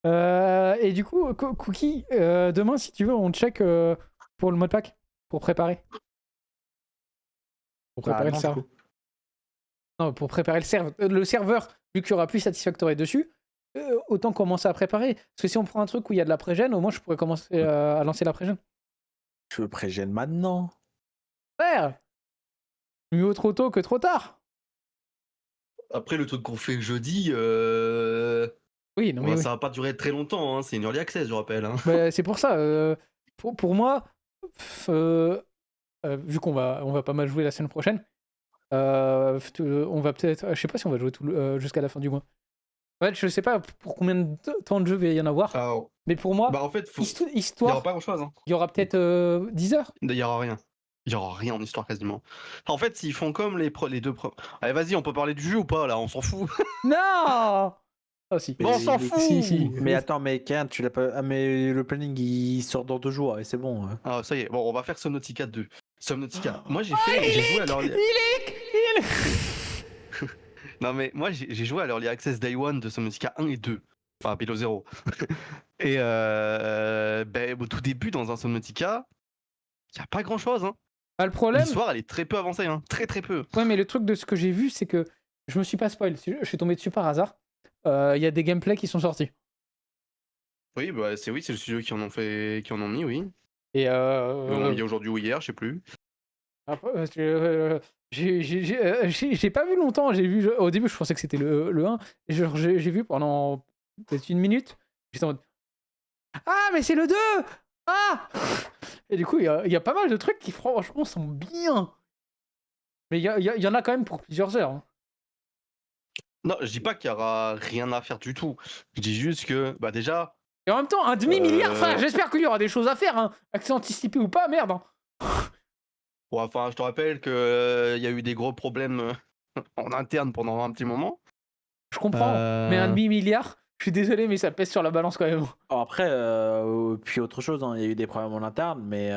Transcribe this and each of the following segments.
Et du coup, Cookie, demain, si tu veux, on check pour le modpack, pour préparer. Pour Bah préparer le non, du serveur. coup. Non, pour préparer le serveur, vu qu'il y aura plus Satisfactory dessus, autant commencer à préparer. Parce que si on prend un truc où il y a de la pré-gène, au moins je pourrais commencer à lancer la pré-gène. Je veux pré-gène maintenant. Frère, mieux vaut trop tôt que trop tard. Après, le truc qu'on fait jeudi, Oui, non mais oui. ça va pas durer très longtemps. Hein. C'est une early access, je rappelle. Hein. Bah, c'est pour ça. Pour moi, vu on va pas mal jouer la semaine prochaine, on va peut-être. Je sais pas si on va jouer jusqu'à la fin du mois. En fait, je sais pas pour combien de temps de jeu il va y en avoir. Alors, Mais pour moi, bah en fait, il y aura histoire, pas grand-chose. Hein. il y aura peut-être 10 heures. Il y aura rien. Il y aura rien en histoire quasiment. En fait, s'ils font comme les deux premiers. Allez, vas-y, on peut parler du jeu ou pas là? On s'en fout. Non. Ah si. Mais on s'en Mais- fout. Si. Mais attends, mais Kain, tu l'as pas. Ah, mais le planning il sort dans 2 jours et c'est bon. Ah, ça y est. Bon, on va faire Subnautica 2. Subnautica. Moi, j'ai joué à leur. Il est. Non mais moi j'ai joué à l'Early Access Day 1 de Subnautica 1 et 2. Enfin Below 0. Et au tout début dans un Subnautica, y a pas grand chose hein. Bah, le problème. L'histoire elle est très peu avancée hein. Très peu. Ouais, mais le truc de ce que j'ai vu, c'est que je me suis pas spoil. Je suis tombé dessus par hasard. Il y a des gameplays qui sont sortis. Oui bah c'est le studio qui en ont mis oui. Et Ils en ont mis aujourd'hui ou hier, je sais plus. après, j'ai pas vu longtemps. Au début, je pensais que c'était le 1. Et genre, j'ai vu pendant peut-être une minute. J'étais en mode ah, mais c'est le 2. Ah. Et du coup, il y a pas mal de trucs qui, franchement, sont bien. Mais il y en a quand même pour plusieurs heures. Hein. Non, je dis pas qu'il y aura rien à faire du tout. Je dis juste que bah déjà. Et en même temps, un demi-milliard, frère, j'espère qu'il y aura des choses à faire. Hein. Accès anticipé ou pas, merde. Hein. Bon, enfin je te rappelle que y a eu des gros problèmes en interne pendant un petit moment. Je comprends. Mais un demi-milliard, je suis désolé, mais ça pèse sur la balance quand même. Après, puis autre chose, hein, il y a eu des problèmes en interne, mais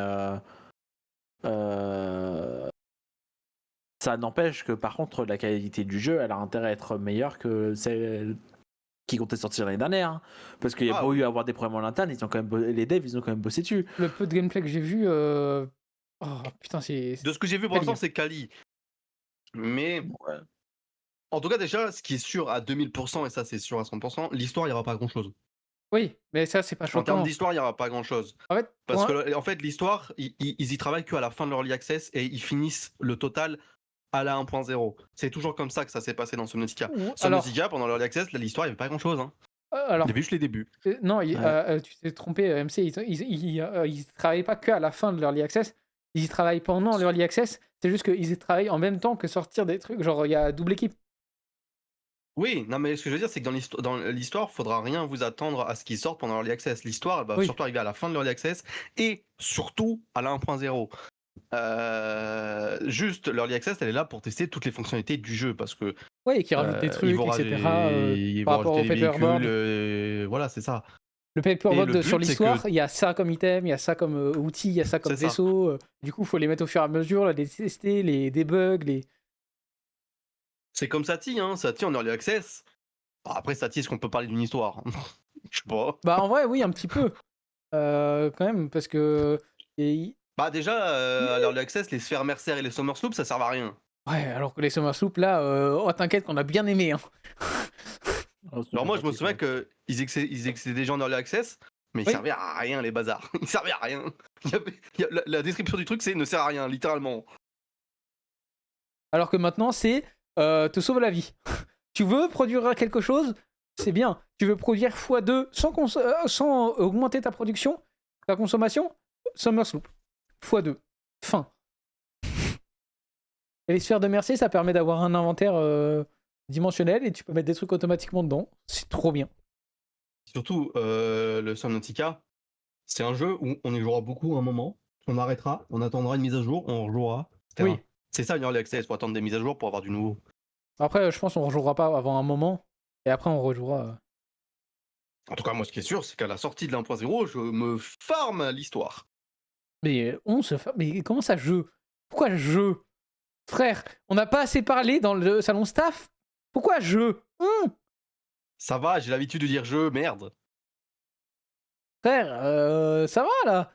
ça n'empêche que par contre, la qualité du jeu, elle a intérêt à être meilleure que celle qui comptait sortir l'année dernière. Hein. Parce qu'il y a pas eu à avoir des problèmes en interne, ils ont quand même les devs, ils ont quand même bossé dessus. Le peu de gameplay que j'ai vu, oh putain, c'est. De ce que j'ai vu pour l'instant, c'est Kali. Mais Ouais. en tout cas, déjà, ce qui est sûr à 2000%, et ça c'est sûr à 100%, l'histoire, il n'y aura pas grand-chose. Oui, mais ça, c'est pas En choquant. termes d'histoire, il n'y aura pas grand-chose. En fait, Parce que en fait, l'histoire, ils y travaillent qu'à la fin de l'Early Access et ils finissent le total à la 1.0. C'est toujours comme ça que ça s'est passé dans Subnautica. Subnautica, pendant l'Early Access, l'histoire, il n'y avait pas grand-chose. Hein. Alors, Il y avait juste les débuts. non, tu t'es trompé, MC. Ils travaillent pas que à la fin de l'Early Access. Ils y travaillent pendant l'Early Access. C'est juste qu'ils y travaillent en même temps que sortir des trucs. Genre, il y a double équipe. Oui, non, mais ce que je veux dire, c'est que dans l'histoire, il faudra rien vous attendre à ce qui sorte pendant l'Early Access. L'histoire, elle va surtout arriver à la fin de l'Early Access et surtout à la 1.0. Juste l'Early Access, elle est là pour tester toutes les fonctionnalités du jeu parce que Oui, qui rajoute des trucs, etc. Ils par vont rapport au rajouter des paperboard. véhicules, voilà, c'est ça. Le paperboard sur but, c'est l'histoire, que- il y a ça comme item, il y a ça comme outil, il y a ça comme C'est ça. vaisseau. Du coup, il faut les mettre au fur et à mesure, les tester, les debug, les. C'est comme Sati, hein. Sati en Early Access. Bah, après, Sati, est-ce qu'on peut parler d'une histoire? Je sais pas. Bah, en vrai, oui, un petit peu. Quand même, parce que. Bah, déjà, à l'Early Access, les sphères mercenaires et les Summer Sloops, ça sert à rien. Ouais, alors que les Summer Soup, là, oh, t'inquiète qu'on a bien aimé. Hein. Alors, moi, je me souviens qu'ils étaient déjà en Early Access, mais ils servaient à rien, les bazars. Ils servaient à rien. La description du truc, c'est ne sert à rien, littéralement. Alors que maintenant, c'est te sauve la vie. Tu veux produire quelque chose, c'est bien. Tu veux produire x2 sans augmenter ta production, ta consommation, Summer Sloop. x2. Fin. Et les sphères de Mercier, ça permet d'avoir un inventaire dimensionnel et tu peux mettre des trucs automatiquement dedans. C'est trop bien. Surtout, le Subnautica, c'est un jeu où on y jouera beaucoup à un moment, on arrêtera, on attendra une mise à jour, on rejouera, etc. Oui. C'est ça une Early Access, faut attendre des mises à jour pour avoir du nouveau. Après, je pense qu'on rejouera pas avant un moment. Et après, on rejouera. En tout cas, moi, ce qui est sûr, c'est qu'à la sortie de l'1.0, je me farme l'histoire. Mais on se fait. Mais comment ça, jeu? Pourquoi jeu? Frère, on n'a pas assez parlé dans le salon staff. Pourquoi jeu? Ça va, j'ai l'habitude de dire jeu, merde. Frère, ça va là.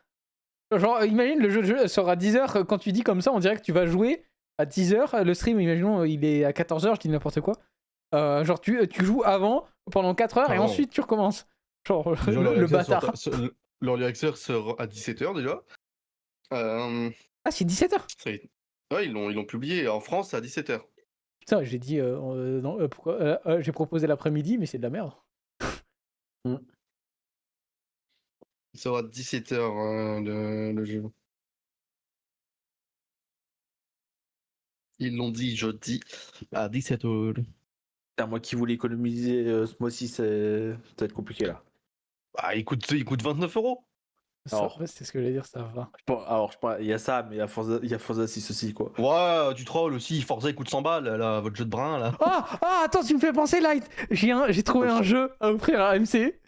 Genre, imagine le jeu sort à 10h. Quand tu dis comme ça, on dirait que tu vas jouer à 10h. Le stream, imaginons, il est à 14h, je dis n'importe quoi. Genre, tu joues avant, pendant 4 heures, Ah et non. ensuite tu recommences. Genre, Déjà, le bâtard. l'Early Access sort à 17h déjà. Ah, c'est 17h. Ouais, ils l'ont publié en France à 17h. Putain, j'ai dit, non, pourquoi j'ai proposé l'après-midi, mais c'est de la merde. Il sort à 17h le jeu. Ils l'ont dit jeudi à 17h. Moi qui voulais économiser ce mois-ci, ça va être compliqué là. Ah, il coûte 29€. Alors. Ouais, c'est ce que j'allais dire, ça va. Alors, il y a ça, mais il y a Forza 6 aussi, quoi. Ouais, tu trolls aussi. Forza il coûte 100 balles, là, votre jeu de brin là. Ah, attends, tu me fais penser, Light. J'ai trouvé un jeu à offrir à MC.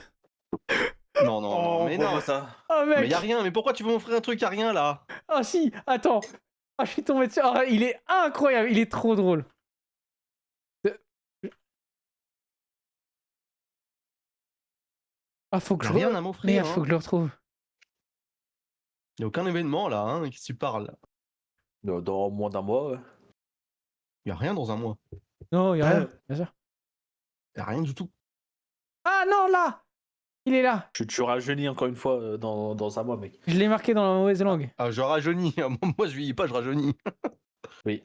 Non, non, non, mais non. Ça. Oh, mec. Mais y a rien, mais pourquoi tu veux m'offrir un truc à rien là? Ah, si, attends. Ah, je suis tombé dessus. Ah, il est incroyable, il est trop drôle. Ah, faut que je Rien à m'offrir. Merde, faut que je le retrouve. Y a aucun événement là, hein, qu'est-ce que tu parles? Dans moins d'un mois, ouais. Y a rien dans un mois. Non, y a rien, bien sûr. Y a rien du tout. Ah non, là. Il est là. Tu rajeunis encore une fois dans un mois, mec. Je l'ai marqué dans la mauvaise langue. Ah, je rajeunis. Moi, je vieillis pas, je rajeunis. Oui.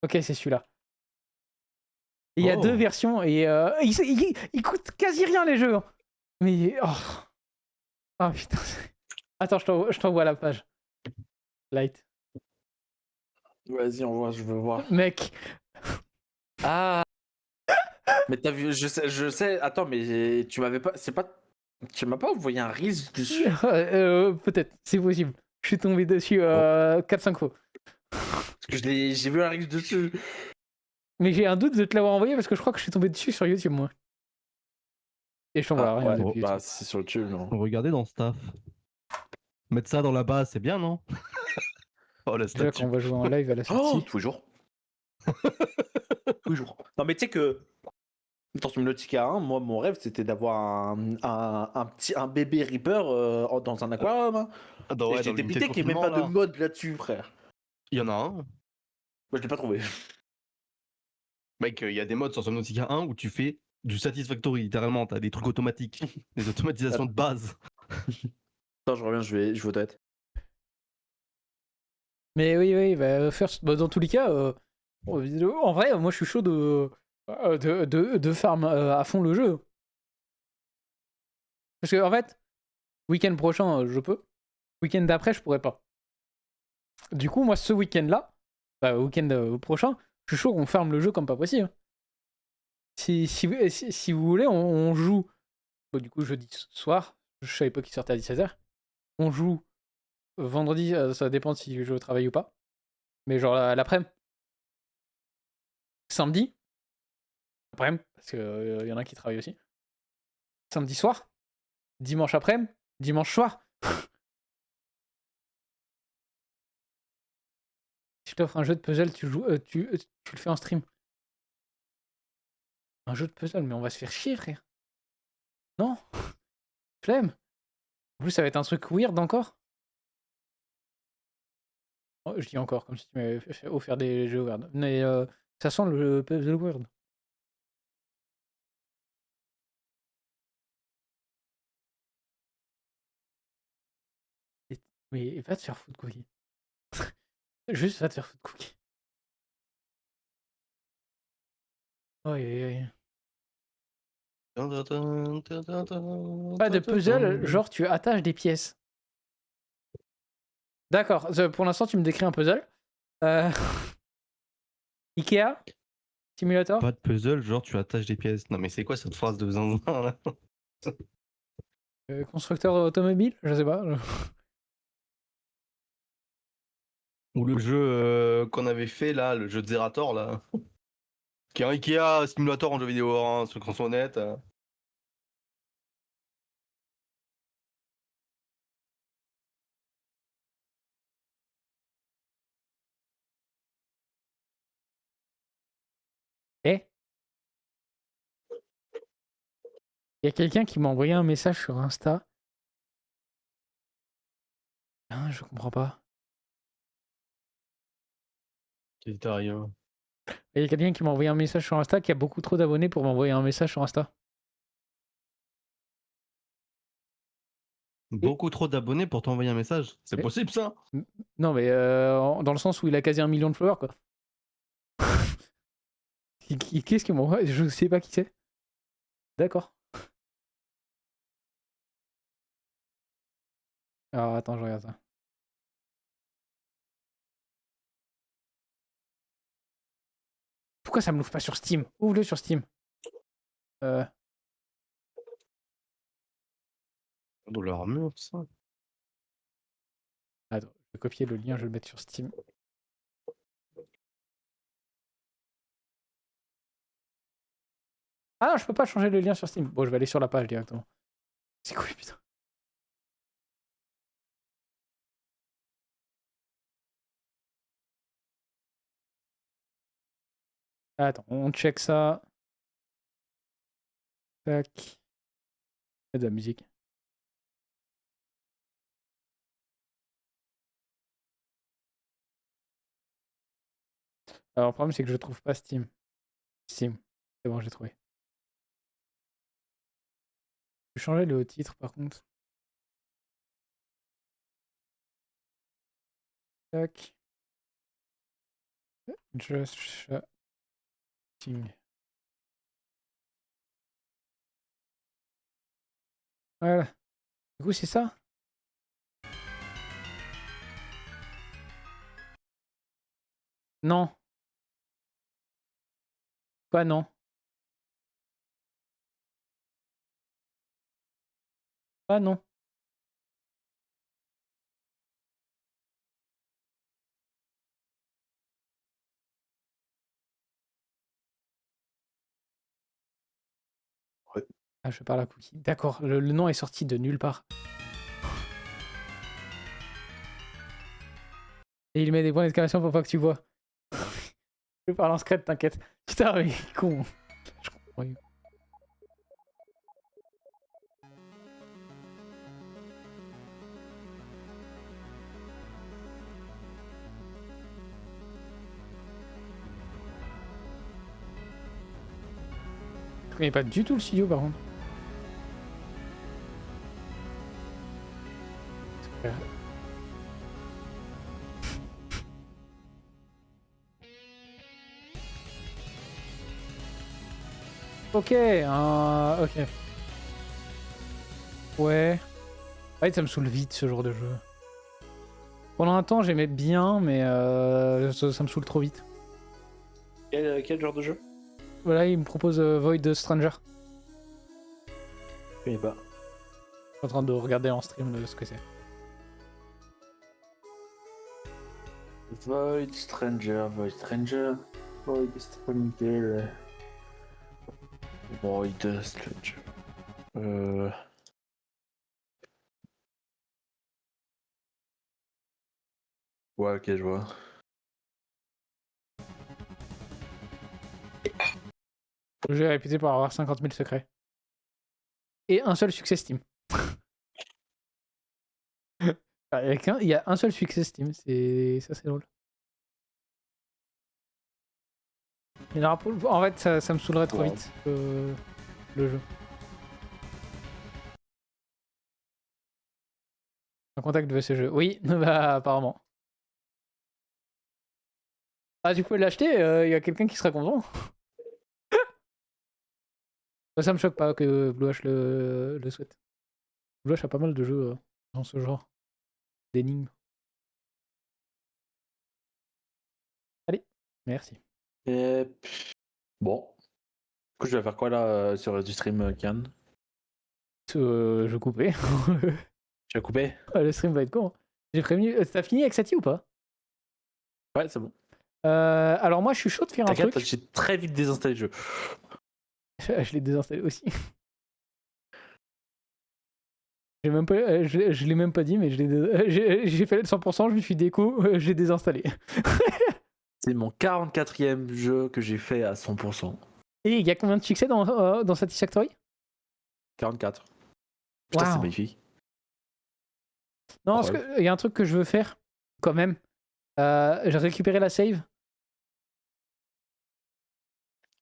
Ok, c'est celui-là. Il y a Oh. 2 versions et il coûte quasi rien les jeux. Mais oh, ah putain. Attends, je t'envoie la page. Light. Vas-y, on voit, je veux voir. Mec. Ah. Mais t'as vu, je sais. Attends, mais tu m'avais pas. Tu m'as pas envoyé un Reels dessus? Peut-être, c'est possible. Je suis tombé dessus 4-5 fois. Parce que j'ai vu un Reels dessus. Mais j'ai un doute de te l'avoir envoyé parce que je crois que je suis tombé dessus sur YouTube, moi. Et je t'envoie rien ouais, depuis bah YouTube. c'est sur YouTube, non. Regardez dans staff. Mettre ça dans la base, c'est bien, non? Oh, la Déjà, statue. quand on va jouer en live à la Oh, sortie. toujours. Toujours. Non, mais tu sais que dans Subnautica 1, moi, mon rêve, c'était d'avoir un bébé Reaper dans un aquarium. Hein. Dans, Et ouais, j'ai dans l'unité de débité qu'il n'y ait même pas confinement, de là. mode là-dessus, frère. Il y en a un. Moi, je l'ai pas trouvé. Mec, il y a des modes sur Subnautica 1 où tu fais du Satisfactory, littéralement. T'as des trucs automatiques, des automatisations de base. Attends, je reviens, je vais aux toilettes. Mais oui, bah, dans tous les cas, en vrai, moi je suis chaud de farm à fond le jeu. Parce que en fait, week-end prochain, je peux. Week-end d'après, je pourrais pas. Du coup, moi, ce week-end-là, bah, week-end prochain, je suis chaud qu'on ferme le jeu comme pas possible. Si vous voulez, on joue. Bon, du coup, jeudi soir, je savais pas qu'il sortait à 17h. On joue vendredi, ça dépend si je travaille ou pas. Mais genre l'après-midi. Samedi, après-midi, parce qu'il y en a qui travaillent aussi. Samedi soir, dimanche après-midi, dimanche soir. Si je t'offre un jeu de puzzle, tu le fais en stream. Un jeu de puzzle, mais on va se faire chier, frère. Non. Flemme. En plus, ça va être un truc weird encore. Oh, je dis encore, comme si tu m'avais offert des jeux weird. Mais ça sent le puzzle weird. Mais va te faire foutre, Cookie. Juste va te faire foutre, Cookie. Oi, oi, oi. Pas de puzzle, genre tu attaches des pièces. D'accord, pour l'instant tu me décris un puzzle. Ikea Simulator. Pas de puzzle, genre tu attaches des pièces. Non mais c'est quoi cette phrase de zinzin là? Constructeur automobile, je sais pas. Ou le jeu qu'on avait fait là, le jeu de Zerator là. Qui est un Ikea simulator en jeu vidéo, hein, sur console honnête. Il y a quelqu'un qui m'a envoyé un message sur Insta. Hein, je comprends pas. Qui t'a rien. Il y a quelqu'un qui m'a envoyé un message sur Insta qui a beaucoup trop d'abonnés pour m'envoyer un message sur Insta. Beaucoup trop d'abonnés pour t'envoyer un message. C'est Et- possible ça? Non, mais dans le sens où il a quasi 1 million de followers, quoi. Qu'est-ce qu'il m'envoie? Je sais pas qui c'est. D'accord. Alors attends, je regarde ça. Pourquoi ça me l'ouvre pas sur Steam? Ouvre-le sur Steam. Dans leur mur, ça. Attends, je vais copier le lien, je vais le mettre sur Steam. Ah non, je peux pas changer le lien sur Steam. Bon, je vais aller sur la page directement. C'est cool, putain. Attends, on check ça. Tac. Il y a de la musique. Alors, le problème, c'est que je trouve pas Steam. Steam. C'est bon, j'ai trouvé. Je vais changer le titre, par contre. Tac. Just chatting. Voilà. Du coup, c'est ça? Non. Quoi, non? Ah non. Ouais. Ah, je parle à Cookie. D'accord, le nom est sorti de nulle part. Et il met des points d'exclamation pour pas que tu vois. Je parle en secret, t'inquiète. Putain, mais con. Je comprends rien. Je connais pas du tout le studio par contre. Ok, ok. Ouais. Ouais, ça me saoule vite ce genre de jeu. Pendant un temps, j'aimais bien, mais ça me saoule trop vite. Quel genre de jeu? Voilà, il me propose Void Stranger. Je connais pas. Je suis en train de regarder en stream ce que c'est. Void Stranger, Void Stranger, Void Stranger. Void Stranger. Ouais, ok, je vois. Le jeu est réputé pour avoir 50 000 secrets. Et un seul succès Steam. Il y a un seul succès Steam, ça c'est drôle. En fait, ça me saoulerait trop vite le jeu. Un contact de ce jeu. Oui, bah apparemment. Ah, tu peux l'acheter, il y a quelqu'un qui sera content. Ça me choque pas que Bluewash le souhaite. Bluewash a pas mal de jeux dans ce genre d'énigmes. Allez, merci. Et... Bon. Du coup, je vais faire quoi là sur du stream, Kian? Je coupais. Tu as coupé? Le stream va être con. J'ai prévenu. T'as fini avec Sati ou pas? Ouais, c'est bon. Alors moi, je suis chaud de faire un truc. T'inquiète, j'ai très vite désinstallé le jeu. Je l'ai désinstallé aussi. Je l'ai même pas dit, mais j'ai fait le 100%, je me suis déco, je l'ai désinstallé. C'est mon 44e jeu que j'ai fait à 100%. Et il y a combien de succès dans Satisfactory? 44. Putain, c'est Waouh. magnifique. Non, Incroyable. il y a un truc que je veux faire, quand même. J'ai récupéré la save.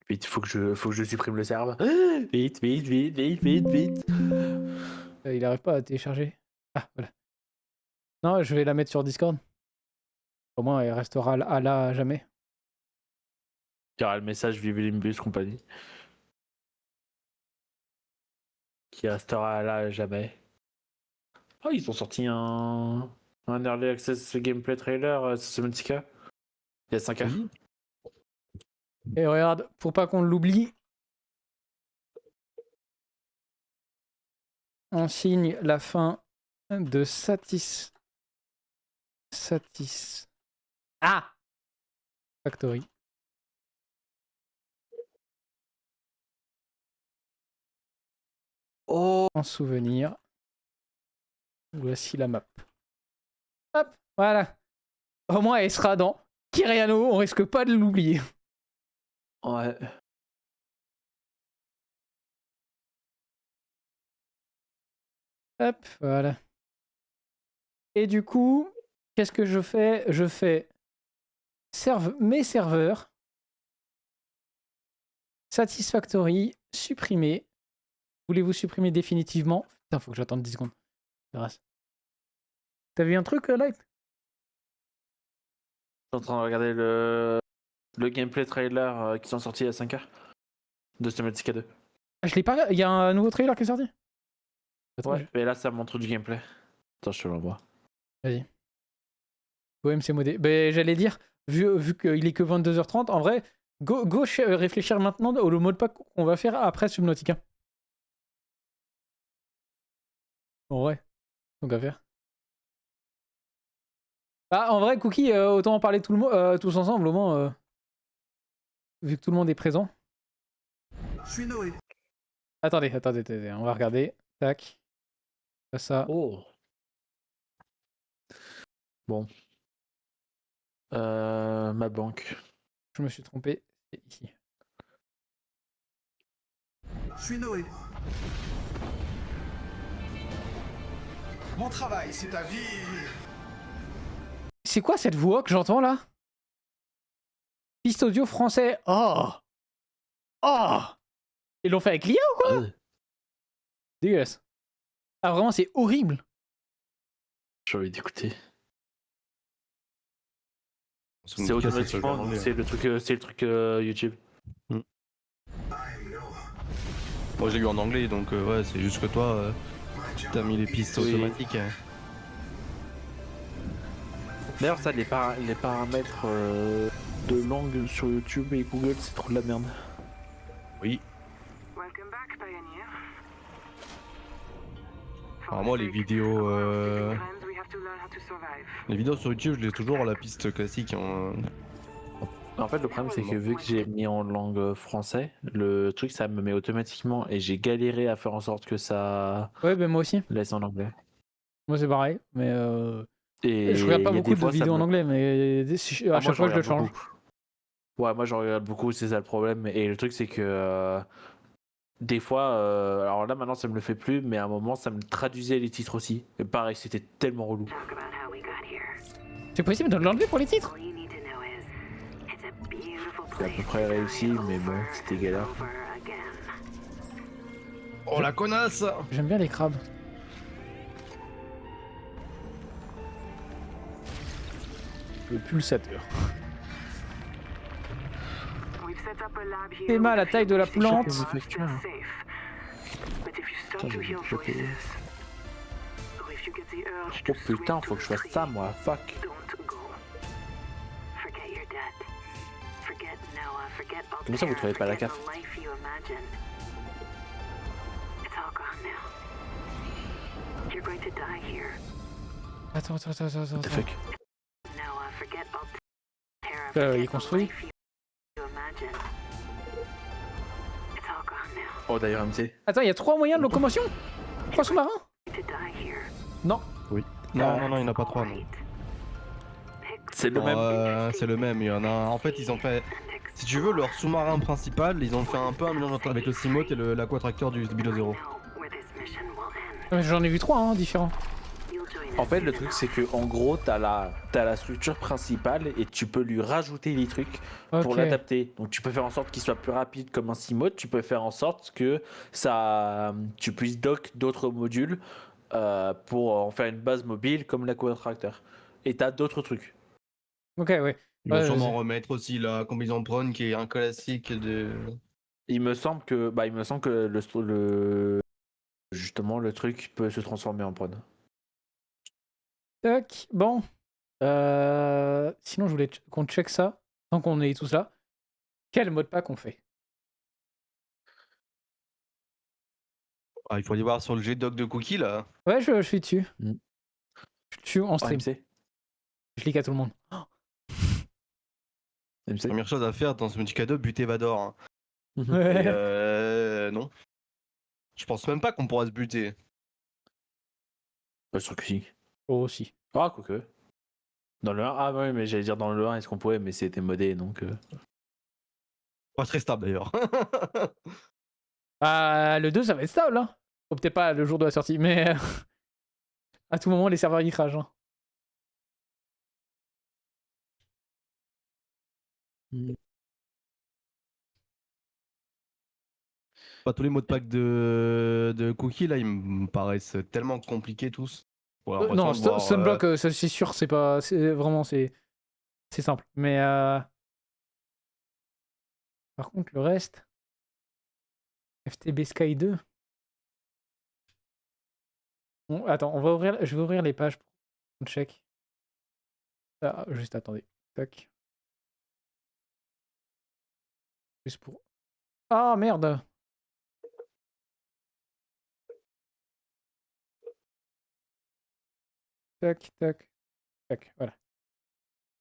Vite, faut que je supprime le serve. Vite, vite, vite, vite, vite, vite. Il arrive pas à télécharger. Ah, voilà. Non, je vais la mettre sur Discord. Au moins, elle restera là à jamais. Il y aura le message Vive Limbus compagnie. Qui restera là à jamais. Oh, ils ont sorti un Early Access Gameplay Trailer sur Subnautica. Il y a 5 heures. Oui. Et regarde, pour pas qu'on l'oublie, on signe la fin de Ah Factory. Oh, En souvenir. Voici la map. Hop, voilà. Au moins, elle sera dans Kyriano, on risque pas de l'oublier. ouais. Hop, voilà. Et du coup, qu'est-ce que je fais? Je fais mes serveurs. Satisfactory, supprimer. Voulez-vous supprimer définitivement? Putain, faut que j'attende 10 secondes. Grâce. T'as vu un truc, Light? Je suis en train de regarder le gameplay trailer qui sont sortis il y a 5 heures de Subnautica 2. Ah, je l'ai pas. Il y a un nouveau trailer qui est sorti? Attends, Ouais, mais là ça montre du gameplay. Attends, je te l'envoie. Vas-y. OMC modé. Ben, j'allais dire, vu qu'il est que 22h30, en vrai, go réfléchir maintenant au mode pack qu'on va faire après Subnautica. En vrai, donc à faire. Ah, en vrai, Cookie, autant en parler tous ensemble, au moins, vu que tout le monde est présent. Je suis Noé. Attendez, on va regarder. Tac. Ça. Oh. Bon. Ma banque. Je me suis trompé. C'est ici. Je suis Noé. Mon travail, c'est ta vie. C'est quoi cette voix que j'entends là? Piste audio français. Oh! Oh! Ils l'ont fait avec l'IA ou quoi? Dégueulasse. Ah, vraiment, c'est horrible. J'ai envie d'écouter. C'est Subnautica, ça se joue en automatiquement, anglais. c'est le truc YouTube. Moi j'ai lu en anglais donc ouais, c'est juste que toi t'as mis les pistes Oui. automatiques. D'ailleurs, ça, les paramètres de langue sur YouTube et Google, c'est trop de la merde. Oui. Welcome back, Pioneer. Alors moi les vidéos sur YouTube, je les ai toujours la piste classique. En fait, le problème, c'est que vu que j'ai mis en langue français, le truc, ça me met automatiquement et j'ai galéré à faire en sorte que ça Ouais, ben moi aussi. laisse en anglais. Moi, c'est pareil. Mais Et je regarde pas il y a beaucoup des fois, de ça vidéos en me- anglais, mais à Ah, chaque moi, fois, je le regarde change. beaucoup. Ouais, moi, j'en regarde beaucoup, c'est ça le problème. Et le truc, c'est que des fois, alors là, maintenant, ça me le fait plus, mais à un moment, ça me traduisait les titres aussi. Et pareil, c'était tellement relou. Talk about how we got here. C'est possible de l'enlever pour les titres? All you need to know is it's a beautiful C'est à place peu près to die réussi, mais bon, over c'était and galère. over again. Oh la connasse! J'aime bien les crabes. Le pulsateur. We've set up a lab here Théma, with la a taille few de la stations plante. still safe. But if you start Putain, to j'ai hear oublié de choper. voices, or if you get the urge Oh to putain, swim faut que je to a fasse ça, tree, moi. Fuck. don't go. Forget your debt. Forget Noah. Forget Comment ça, vous trouvez pas la forget caf? the life you imagined. It's all gone now. You're going to die here. Attends. What the fuck? Noah, forget Altera. Il est Forget the construit. life you imagined. It's all gone now. Oh, d'ailleurs, MC. Attends, il y a 3 moyens de locomotion? 3 sous-marins? To die here. Non. Non, il n'y en a pas trois. Non. Alright. Pick C'est le même. C'est le même, il y en a un. En fait, ils ont fait. Si tu veux, leur sous-marin principal, ils ont fait un peu un mélange avec le Seamoth et l'Aquatractor du Below Zero. where J'en ai vu 3 hein, différents. You'll join En us fait, soon le truc, enough. c'est que en gros, t'as la structure principale et tu peux lui rajouter des trucs pour Ok. l'adapter. Donc, tu peux faire en sorte qu'il soit plus rapide comme un Seamode. Tu peux faire en sorte que tu puisses dock d'autres modules pour en faire une base mobile comme la Quadractor. Et t'as d'autres trucs. Ok, ouais. Ils vont Ouais, sûrement remettre aussi la combinaison prone qui est un classique de. Il me semble que justement le truc peut se transformer en prod. Tac, bon. Sinon, je voulais qu'on check ça, tant qu'on est tous là. Quel mot de pack on fait? Ah, il faut aller voir sur le G-Doc de Cookie là. Ouais, je suis dessus. Mm. Je suis dessus en stream. MC. Je leak à tout le monde. MC. Première chose à faire dans ce petit cadeau, buter Vador. Hein. Ouais. Et non. Je pense même pas qu'on pourra se buter. Pas sûr que si. Oh, si. Ah, quoique. Dans le 1, ah ouais, mais j'allais dire dans le 1, est-ce qu'on pouvait, mais c'était modé donc. Pas très stable d'ailleurs. Ah, le 2, ça va être stable, hein. Faut peut-être pas le jour de la sortie, mais à tout moment, les serveurs y crachent. Hein. Pas tous les mots de pack de Cookie là, ils me paraissent tellement compliqués tous. J'ai l'impression Non, de voir, Stunblock, ça, c'est sûr, c'est pas. C'est vraiment, c'est simple. Mais par contre, le reste. FTB Sky 2. Bon, attends, je vais ouvrir les pages pour qu'on check. Ah, juste attendez. Tac. Juste pour. Ah merde! Tac, tac, tac, voilà.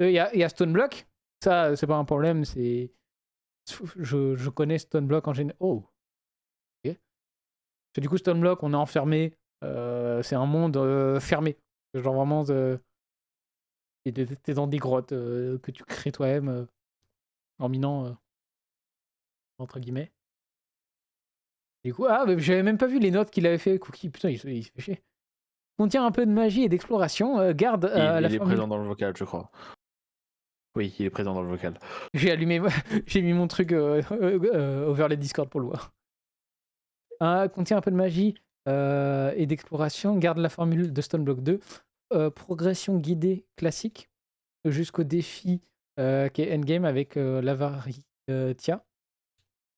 Il y a Stoneblock. Ça, c'est pas un problème. Je connais Stoneblock en général. Oh! Ok. Parce que du coup, Stoneblock, on est enfermé. C'est un monde fermé. Genre vraiment, t'es dans des grottes que tu crées toi-même en minant, entre guillemets. Du coup, ah, mais j'avais même pas vu les notes qu'il avait fait, Cookie. Putain, il se fait chier. Contient un peu de magie et d'exploration. Garde la il est formule. présent dans le vocal, je crois. Oui, il est présent dans le vocal. J'ai allumé, j'ai mis mon truc overlay Discord pour le voir. Contient un peu de magie et d'exploration. Garde la formule de Stoneblock 2. Progression guidée classique jusqu'au défi qui est endgame avec l'Avaritia.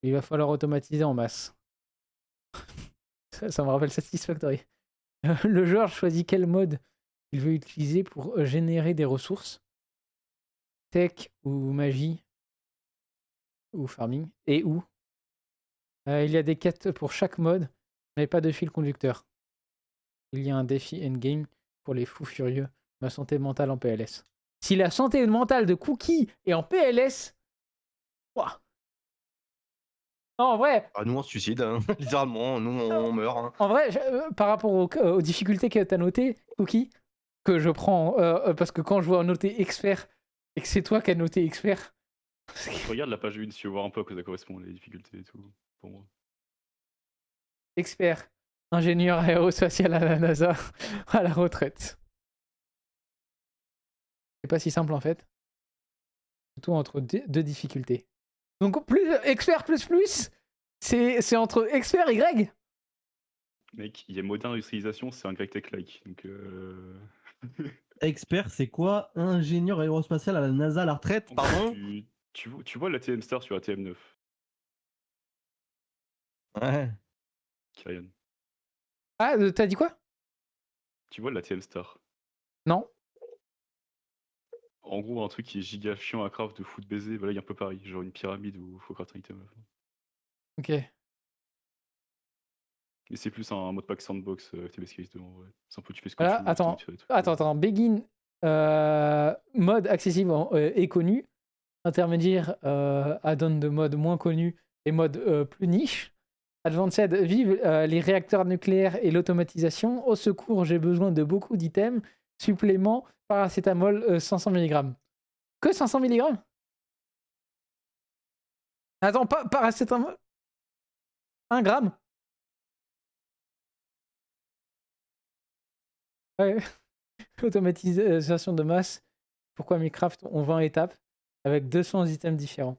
Il va falloir automatiser en masse. Ça me rappelle Satisfactory. Le joueur choisit quel mode il veut utiliser pour générer des ressources. Tech ou magie ou farming. Et où il y a des quêtes pour chaque mode, mais pas de fil conducteur. Il y a un défi endgame pour les fous furieux. Ma santé mentale en PLS. Si la santé mentale de Cookie est en PLS... Ouah. Non, en vrai, Ah, nous on se suicide, hein. Littéralement, nous on meurt. Hein. en vrai, par rapport aux difficultés que tu as notées, Cookie, que je prends, parce que quand je vois noter expert et que c'est toi qui as noté expert, Regarde la page 1 si tu veux voir un peu à quoi ça correspond, les difficultés et tout, pour moi. expert, ingénieur aérospatial à la NASA, à la retraite. C'est pas si simple en fait. Surtout entre deux difficultés. Donc plus expert plus, c'est entre expert et Y. Mec, il y a moderne industrialisation, c'est un grec tech-like, donc Expert, c'est quoi? Ingénieur aérospatial à la NASA à la retraite, en pardon? gros, tu vois la TM Star sur la TM9, Ouais. Kyrian. Ah, t'as dit quoi? Tu vois la TM Star. Non. En gros, un truc qui est giga chiant à craft de foot baiser, voilà, il y a un peu pareil, genre une pyramide où il faut crafter un item. Ok. Mais c'est plus un mode pack sandbox FTB Skate 2 en vrai. C'est un peu tu fais ce que Voilà, tu veux. attends. c'est tout. Attends. Begin, mode accessible et connu. Intermédiaire, add-on de mode moins connu et mode plus niche. Advanced, vive les réacteurs nucléaires et l'automatisation. Au secours, j'ai besoin de beaucoup d'items. Supplément, paracétamol 500 mg. Que 500 mg? Attends, pas paracétamol 1 gramme? Ouais. Automatisation de masse. Pourquoi Minecraft ont 20 étapes avec 200 items différents?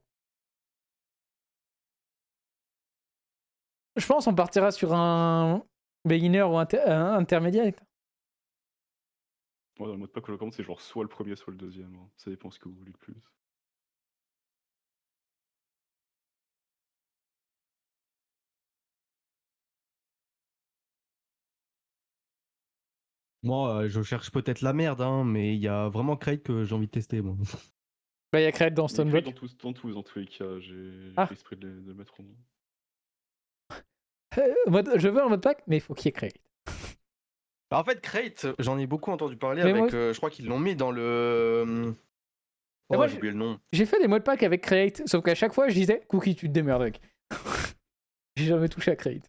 Je pense qu'on partira sur un beginner ou un intermédiaire. Moi, dans le mode pack que je recommande, c'est genre soit le premier, soit le deuxième, hein. Ça dépend ce que vous voulez le plus. Moi, je cherche peut-être la merde, hein, mais il y a vraiment Crate que j'ai envie de tester, moi. Bah, il y a Create dans Il est écrit Stoneblock. dans tous les cas, j'ai Ah. fait exprès de le mettre au moins. Je veux un mode pack, mais il faut qu'il y ait Create. En fait, Crate, j'en ai beaucoup entendu parler Mais avec. moi- Je crois qu'ils l'ont mis dans le. Mais Oh, moi, j'ai oublié le nom. J'ai fait des modes pack avec Create, sauf qu'à chaque fois, je disais Cookie, tu te démerdes avec. J'ai jamais touché à Create.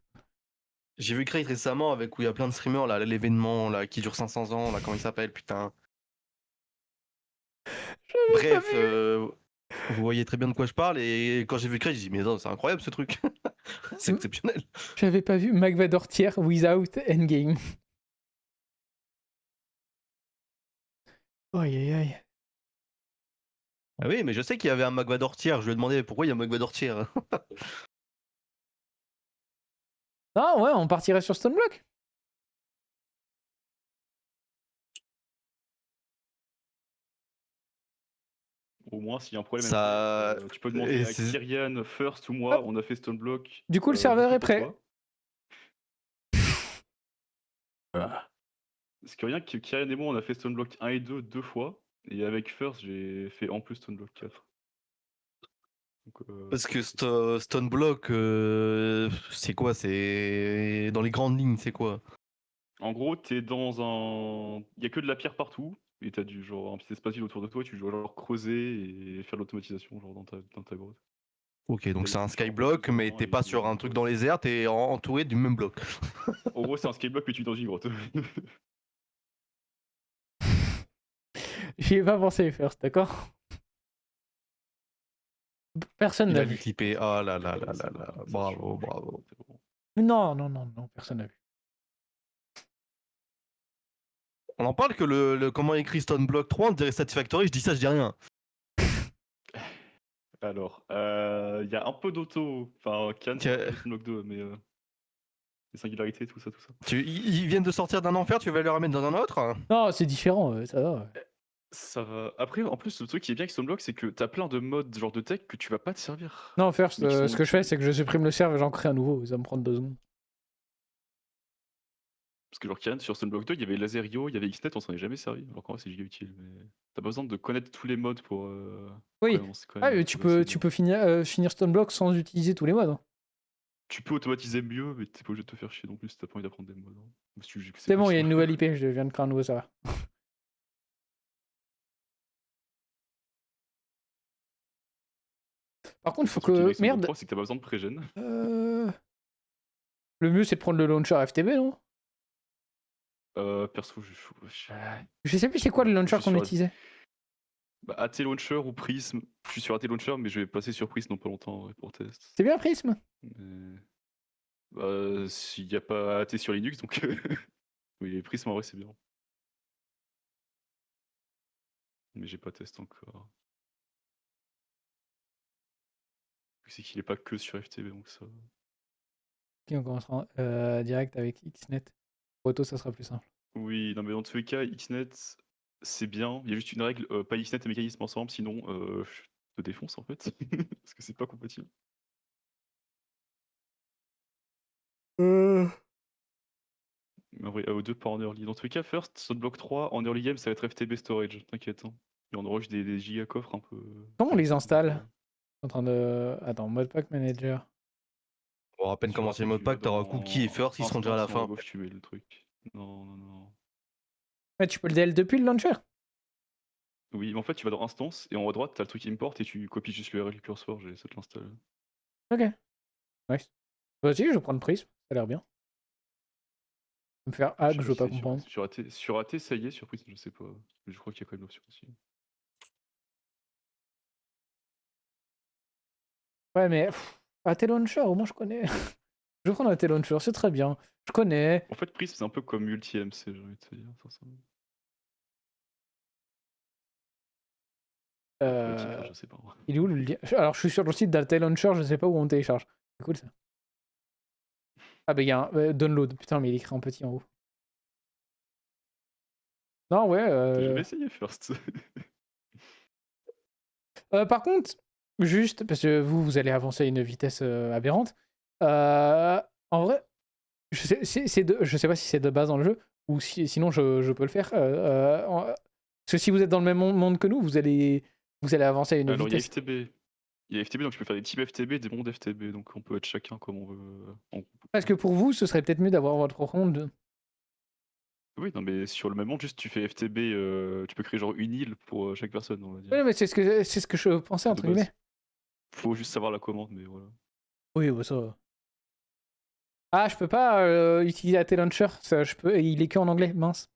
J'ai vu Crate récemment avec où il y a plein de streamers, là, l'événement là, qui dure 500 ans, là, comment il s'appelle, putain. Bref, vous voyez très bien de quoi je parle, et quand j'ai vu Crate, j'ai dit, mais non, c'est incroyable ce truc. C'est exceptionnel. J'avais pas vu Magvador tier without endgame. Aïe aïe aïe. Ah oui, mais je sais qu'il y avait un Magvador tiers, je lui ai demandé pourquoi il y a un Magvador tiers. Ah ouais, on partirait sur Stoneblock. Au moins, s'il y a un problème, Ça- tu peux demander et à c'est- Kyrian first ou moi, on a fait Stoneblock. Du coup, le serveur est pour prêt. toi. Parce que rien que Kyrian et moi, on a fait Stoneblock 1 et 2 deux fois. Et avec First, j'ai fait en plus Stoneblock 4. Donc, Parce que Stoneblock, c'est quoi? C'est dans les grandes lignes, c'est quoi? en gros, t'es dans un. Il y a que de la pierre partout. Et t'as du genre un petit espace vide autour de toi. Et tu dois genre creuser et faire de l'automatisation genre dans ta grotte. Ok, donc T'as c'est un des différents skyblock, mais besoins t'es et pas tout, sur un donc, truc ouais, dans les airs, t'es entouré du même bloc. En gros, c'est un skyblock, mais tu es dans une grotte. J'y ai pas pensé first, d'accord? Personne Il n'a a dû vu. clipper. Ah là là là là Ça là. va, ça Bravo, change. bravo. C'est bon. Non, non, non, non, personne n'a vu. On en parle que comment écrit Stoneblock 3, on dirait Satisfactory, je dis ça, je dis rien. Alors, il y a un peu d'auto. Enfin, Can, c'est un peu Stoneblock 2, mais les singularités, tout ça, tout ça. Ils viennent de sortir d'un enfer, tu vas les remettre dans un autre? Non, c'est différent, ça va. Ça va. Après, en plus, le truc qui est bien avec Stoneblock, c'est que t'as plein de modes, genre de tech, que tu vas pas te servir. Non, first, Mais qui sont ce que je fais, utiles. c'est que je supprime le serve et j'en crée un nouveau. Ça me prend 2 secondes. Parce que genre, Kian, sur Stoneblock 2, il y avait Laserio, il y avait Xnet, on s'en est jamais servi. Alors qu'en vrai, c'est giga utile. Mais t'as pas besoin de connaître tous les modes pour. Oui. quand Ah, même mais tu progresser peux bien. finir Stoneblock sans utiliser tous les modes. Hein. Tu peux automatiser mieux, mais t'es pas obligé de te faire chier non plus si t'as pas envie d'apprendre des modes. Hein. Ou si tu juges que C'est bon, il y a possible. une nouvelle IP, je viens de créer un nouveau serveur. Par contre, il faut Le truc qui est bien que. avec Stoneblock Merde. 3, c'est que t'as pas besoin de pré-gène. Le mieux, c'est de prendre le launcher FTB, non? Perso, Je sais plus c'est quoi le launcher qu'on utilisait. Bah, AT Launcher ou Prism. Je suis sur AT Launcher, mais je vais passer sur Prism dans pas longtemps ouais, pour test. C'est bien Prism? Mais... Bah, s'il n'y a pas AT sur Linux, donc. Oui, Prism en vrai, c'est bien. Mais j'ai pas testé encore. C'est qu'il est pas que sur FTB, donc ça. Ok, on commencera direct avec Xnet. Auto, ça sera plus simple. Oui, non, mais dans tous les cas, Xnet, c'est bien. Il y a juste une règle, pas Xnet et mécanisme ensemble, sinon je te défonce en fait. Parce que c'est pas compatible. Mais en vrai, AO2 pas en early. Dans tous les cas, first, Sunblock 3, en early game, ça va être FTB storage, t'inquiète. Hein. Et on aura juste des giga coffres un peu. Comment on les installe? Je suis en train de. Attends, Modpack Manager. Bon, à peine commencer le mode pack, t'auras Cookie et First, ils seront déjà à la fin. À gauche, tu mets le truc. Non, non, non. Ouais, tu peux le DL depuis le launcher? Oui, mais en fait, tu vas dans Instance et en haut à droite, t'as le truc Import et tu copies juste l'URL cursor, ça te l'installe. Ok. Nice. Vas-y, je vais prendre Prism, ça a l'air bien. Me faire hack, je veux pas comprendre. Sur AT, ça y est, sur Prism, je sais pas. Mais je crois qu'il y a quand même l'option aussi. Ouais, mais AT Launcher, au moins je connais. Je prends la T-Launcher, c'est très bien. Je connais. En fait, Prism, c'est un peu comme multi-MC, j'ai envie de te dire. sincèrement. Après, le titre, je sais pas. Il est où le lien? Alors, je suis sur le site de la T-Launcher, je sais pas où on télécharge. C'est cool ça. Ah, bah, il y a un download. Putain, mais il est écrit en petit en haut. Non, ouais. Je vais essayer first. Par contre, juste, parce que vous allez avancer à une vitesse aberrante. En vrai, je sais pas si c'est de base dans le jeu, ou sinon je peux le faire. Parce que si vous êtes dans le même monde que nous, vous allez avancer à une Alors, il y a vitesse. FTB. Il y a FTB, donc tu peux faire des types FTB, des mondes FTB, donc on peut être chacun comme on veut. en groupe. Parce que pour vous, ce serait peut-être mieux d'avoir votre propre monde. Oui, non, mais sur le même monde, juste tu fais FTB, tu peux créer genre une île pour chaque personne, on va dire. Oui, mais c'est ce que je pensais, De entre base. guillemets. Faut juste savoir la commande, mais voilà. Oui, bah ça. Ah, je peux pas utiliser la T-Launcher, il est que en anglais, mince.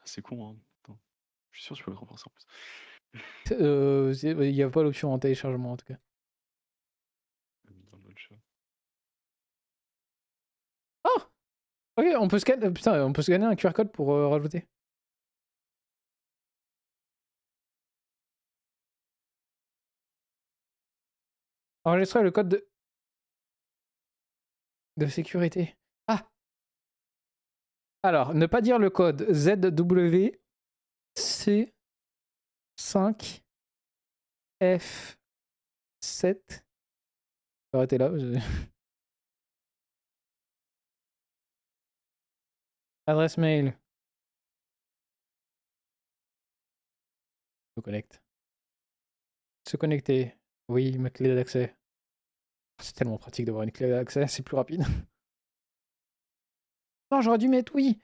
C'est con, hein. Attends. Je suis sûr que tu peux le renforcer en plus. Il n'y a pas l'option en téléchargement en tout cas. Dans le chat. Ok, on peut scanner, putain, on peut scanner un QR code pour rajouter. Enregistrer le code de sécurité. Ah! Alors, ne pas dire le code ZWC5F7. Arrêtez là. Adresse mail. Je me connecte. Se connecter. Oui, ma clé d'accès. C'est tellement pratique d'avoir une clé d'accès, c'est plus rapide. Non, j'aurais dû mettre oui.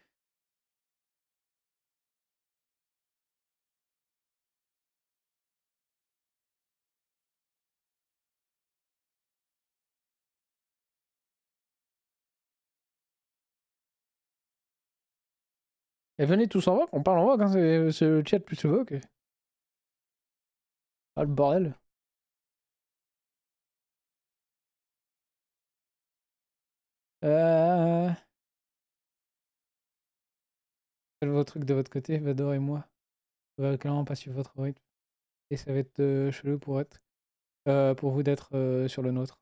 Et venez tous en vogue, on parle en vogue, hein, c'est le chat plus vogue. Ah le bordel. Faites vos trucs de votre côté, Vador et moi. On va clairement pas suivre votre rythme. Et ça va être chelou pour vous d'être sur le nôtre.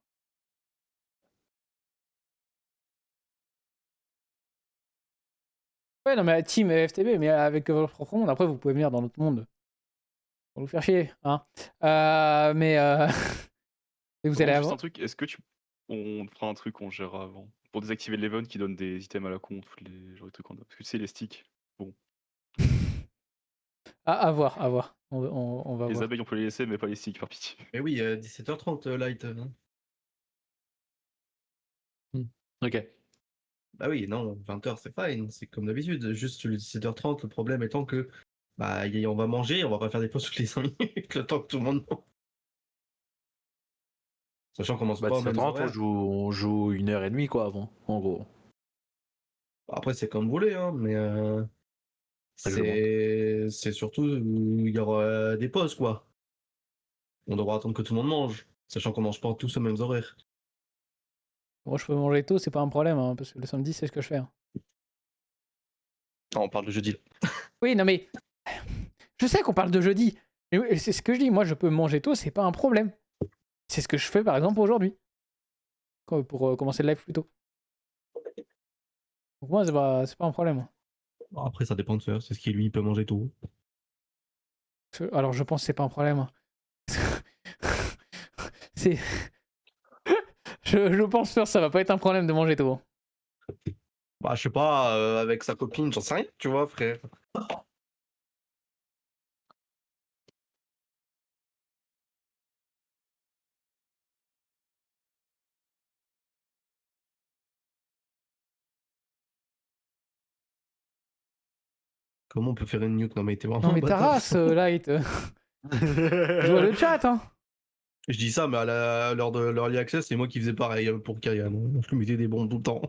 Ouais, non, mais team FTB, mais avec votre propre monde. Après, vous pouvez venir dans notre monde. Pour vous faire chier, hein. Mais et vous allez Juste avoir. un truc, est-ce que on fera un truc qu'on gérera avant pour désactiver l'event qui donne des items à la con, tous les genre des trucs en parce que tu sais les sticks. Bon, À voir, à voir. On va les voir. abeilles on peut les laisser mais pas les sticks par pitié. Mais oui, 17h30, Light. Ok. Bah oui, non, 20h c'est fine, c'est comme d'habitude. Juste le 17h30, le problème étant que bah on va manger, on va pas faire des pauses toutes les 5 minutes le temps que tout le monde mange. Sachant qu'on commence Bah, pas au même 17h30, horaire. on joue 1h30 quoi avant, en gros. Après c'est comme vous voulez, hein, mais Règlement. c'est surtout il y aura des pauses quoi. On devra attendre que tout le monde mange, sachant qu'on mange pas tous aux mêmes horaires. Moi, je peux manger tôt, c'est pas un problème, hein, parce que le samedi, c'est ce que je fais. Hein. Non, on parle de jeudi. Oui, non, mais. Je sais qu'on parle de jeudi. Mais oui, c'est ce que je dis. Moi, je peux manger tôt, c'est pas un problème. C'est ce que je fais, par exemple, aujourd'hui. Pour commencer le live plus tôt. Donc, moi, c'est pas un problème. Bon, après ça dépend de faire, c'est ce qui lui peut manger tout. Alors, je pense que c'est pas un problème. Hein. c'est. je pense que ça va pas être un problème de manger tôt. Bah je sais pas, avec sa copine, j'en sais rien, tu vois frère. Comment on peut faire une nuke? Non mais t'es vraiment Non, mais ta bâtard. race, Light. Je vois le chat, hein. Je dis ça, mais à l'heure de l'early access, c'est moi qui faisais pareil pour Kyrian. Je lui mettais des bombes tout le temps.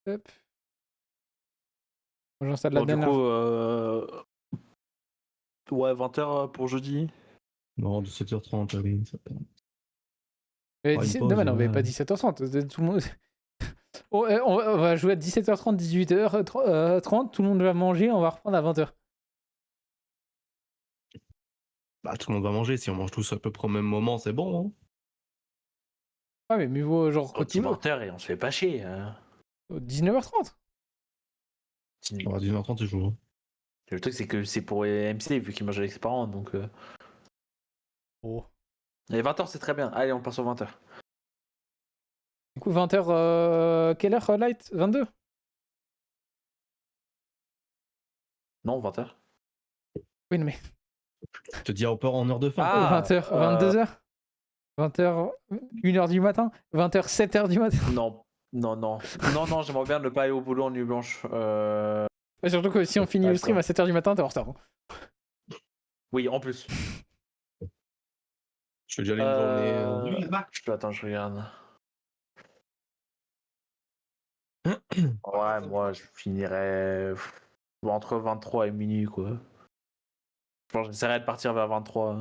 Hop. J'installe la Bon, du dernière. coup, ouais, 20h pour jeudi. Non, 17h30, oui. Ça peut... Mais une 17... pause, non, mais non, mais ouais. pas 17h30. Tout le monde... on va jouer à 17h30, 18h30, tout le monde va manger, on va reprendre à 20h. Bah, tout le monde va manger. Si on mange tous à peu près au même moment, c'est bon. Hein. Ah, mais mieux vaut genre Au tout le... 20h et on se fait pas chier. 19h30. On va à 19h30, c'est chaud. Hein. Le truc, c'est que c'est pour MC vu qu'il mange avec ses parents. Donc, Oh. Et 20h, c'est très bien. Allez, on passe aux 20h. Du coup, 20h, quelle heure, Light 22? Non, 20h. Oui, non, mais Je te dis en heure de fin. Ah, 20h, 22h 20h, 1h du matin 20h, 7h du matin. Non, j'aimerais bien ne pas aller au boulot en nuit blanche. Et surtout que si on finit le stream à 7h du matin, t'es en retard. Hein. Oui, en plus. Je fais déjà les journées. Attends, je regarde. Ouais, moi, je finirais entre 23 et minuit, quoi. Je pense que j'essaierai de partir vers 23,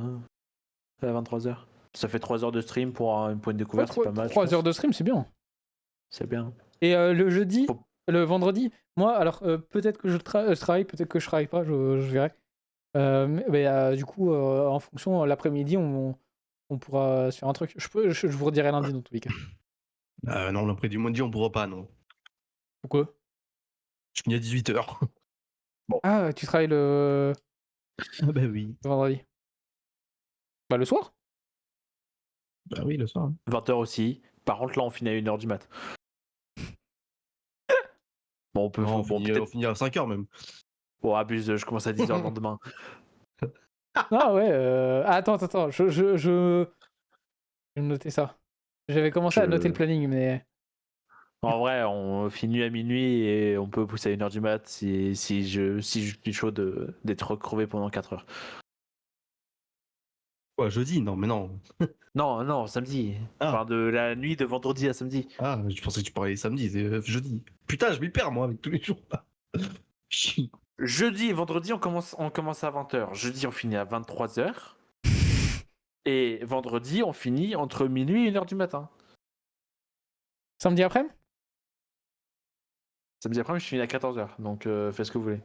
à 23h. Ça fait 3 heures de stream pour une pointe de découverte, c'est pas mal. 3 heures de stream, c'est bien. C'est bien. Et le jeudi, Faut- le vendredi, moi, alors peut-être que je travaille, peut-être que je travaille pas, je verrai. Mais du coup, en fonction, l'après-midi, on pourra se faire un truc. Je vous redirai lundi dans tous les cas. Non, l'après-midi, on pourra pas, non. Pourquoi? Je finis à 18h. Ah, tu travailles le Ah bah oui. vendredi. Bah, le soir? Bah oui, le soir. 20h aussi. Par contre, là, on finit à 1h du mat. Bon, on peut. Non, on bon, finit, peut-être. on finit à 5h même. Bon, abuse, je commence à 10h le lendemain. Non, ouais. Attends. Je vais noter ça. J'avais commencé à noter le planning, mais. En vrai, on finit à minuit et on peut pousser à 1h du mat si je suis chaud d'être crevé pendant 4 heures. Quoi, jeudi? Non, mais non. Non, samedi. Ah. Enfin, de la nuit de vendredi à samedi. Ah, je pensais que tu parlais samedi, c'est jeudi. Putain, je m'y perds, moi, avec tous les jours. Chut. Jeudi et vendredi, on commence à 20h. Jeudi, on finit à 23h. Et vendredi, on finit entre minuit et 1h du matin. Samedi après? Samedi après, je finis à 14h. Donc, faites ce que vous voulez.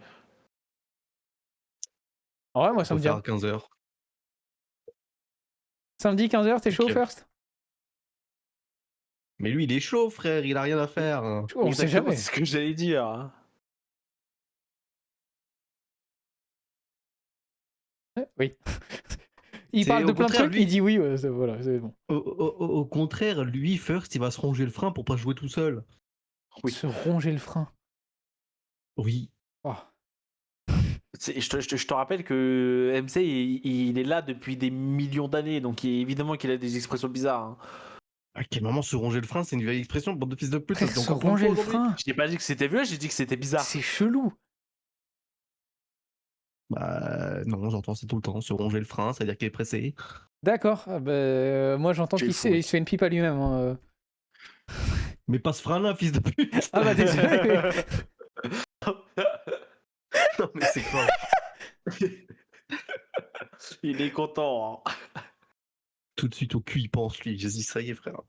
En vrai, moi, On peut samedi, faire à 15h. samedi 15h, t'es chaud, Ok. first? Mais lui, il est chaud, frère, il a rien à faire. Hein. On sait Exactement, jamais. c'est ce que j'allais dire. Hein. Oui. Il C'est parle de au plein de contraire, trucs, lui. il dit oui, ouais, voilà, c'est bon. Au contraire, lui, first, il va se ronger le frein pour pas jouer tout seul. Oui. Se ronger le frein. Oui. Oh. Je te rappelle que MC, il est là depuis des millions d'années. Donc, évidemment qu'il a des expressions bizarres. Hein. À quel moment se ronger le frein, c'est une vieille expression, bande de fils de pute. Ça se dit Se encore plein de ronger fois le aujourd'hui. frein. Je n'ai pas dit que c'était vieux, j'ai dit que c'était bizarre. C'est chelou. Bah non, j'entends ça tout le temps. Se ronger le frein, ça veut dire qu'il est pressé. D'accord. Ah bah, moi, j'entends J'ai qu'il fou. il se fait une pipe à lui-même. Hein. Mais pas ce frein-là, fils de pute. Ah bah, désolé. Non, mais c'est quoi? Il est content. Hein. Tout de suite au cul, il pense, lui. J'ai dit, ça y est, frère.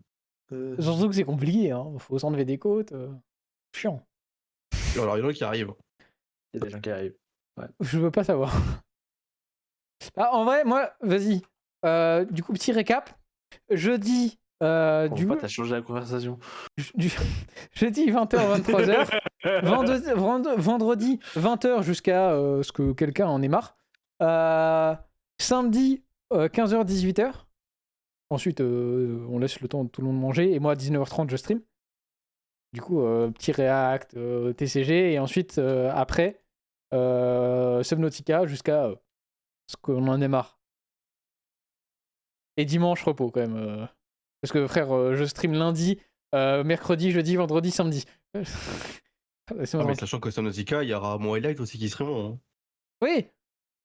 Surtout que c'est compliqué. Hein. Faut s'enlever des côtes. Chiant. Alors, il y en a qui arrivent. Il y a des gens qui arrivent. Je veux pas savoir. Ah, en vrai, moi, vas-y. Du coup, petit récap. Jeudi, Pourquoi t'as changé la conversation? jeudi 20h, 23h. Vendredi 20h jusqu'à ce que quelqu'un en ait marre. Samedi 15h, 18h. Ensuite, on laisse le temps de tout le monde manger. Et moi, à 19h30, je stream. Du coup, petit React, TCG. Et ensuite, après, Subnautica jusqu'à ce qu'on en ait marre. Et dimanche, repos quand même. Parce que frère, je stream lundi, mercredi, jeudi, vendredi, samedi. Ah, mais sachant que Subnautica, il y aura mon highlight aussi qui seront. Hein. Oui,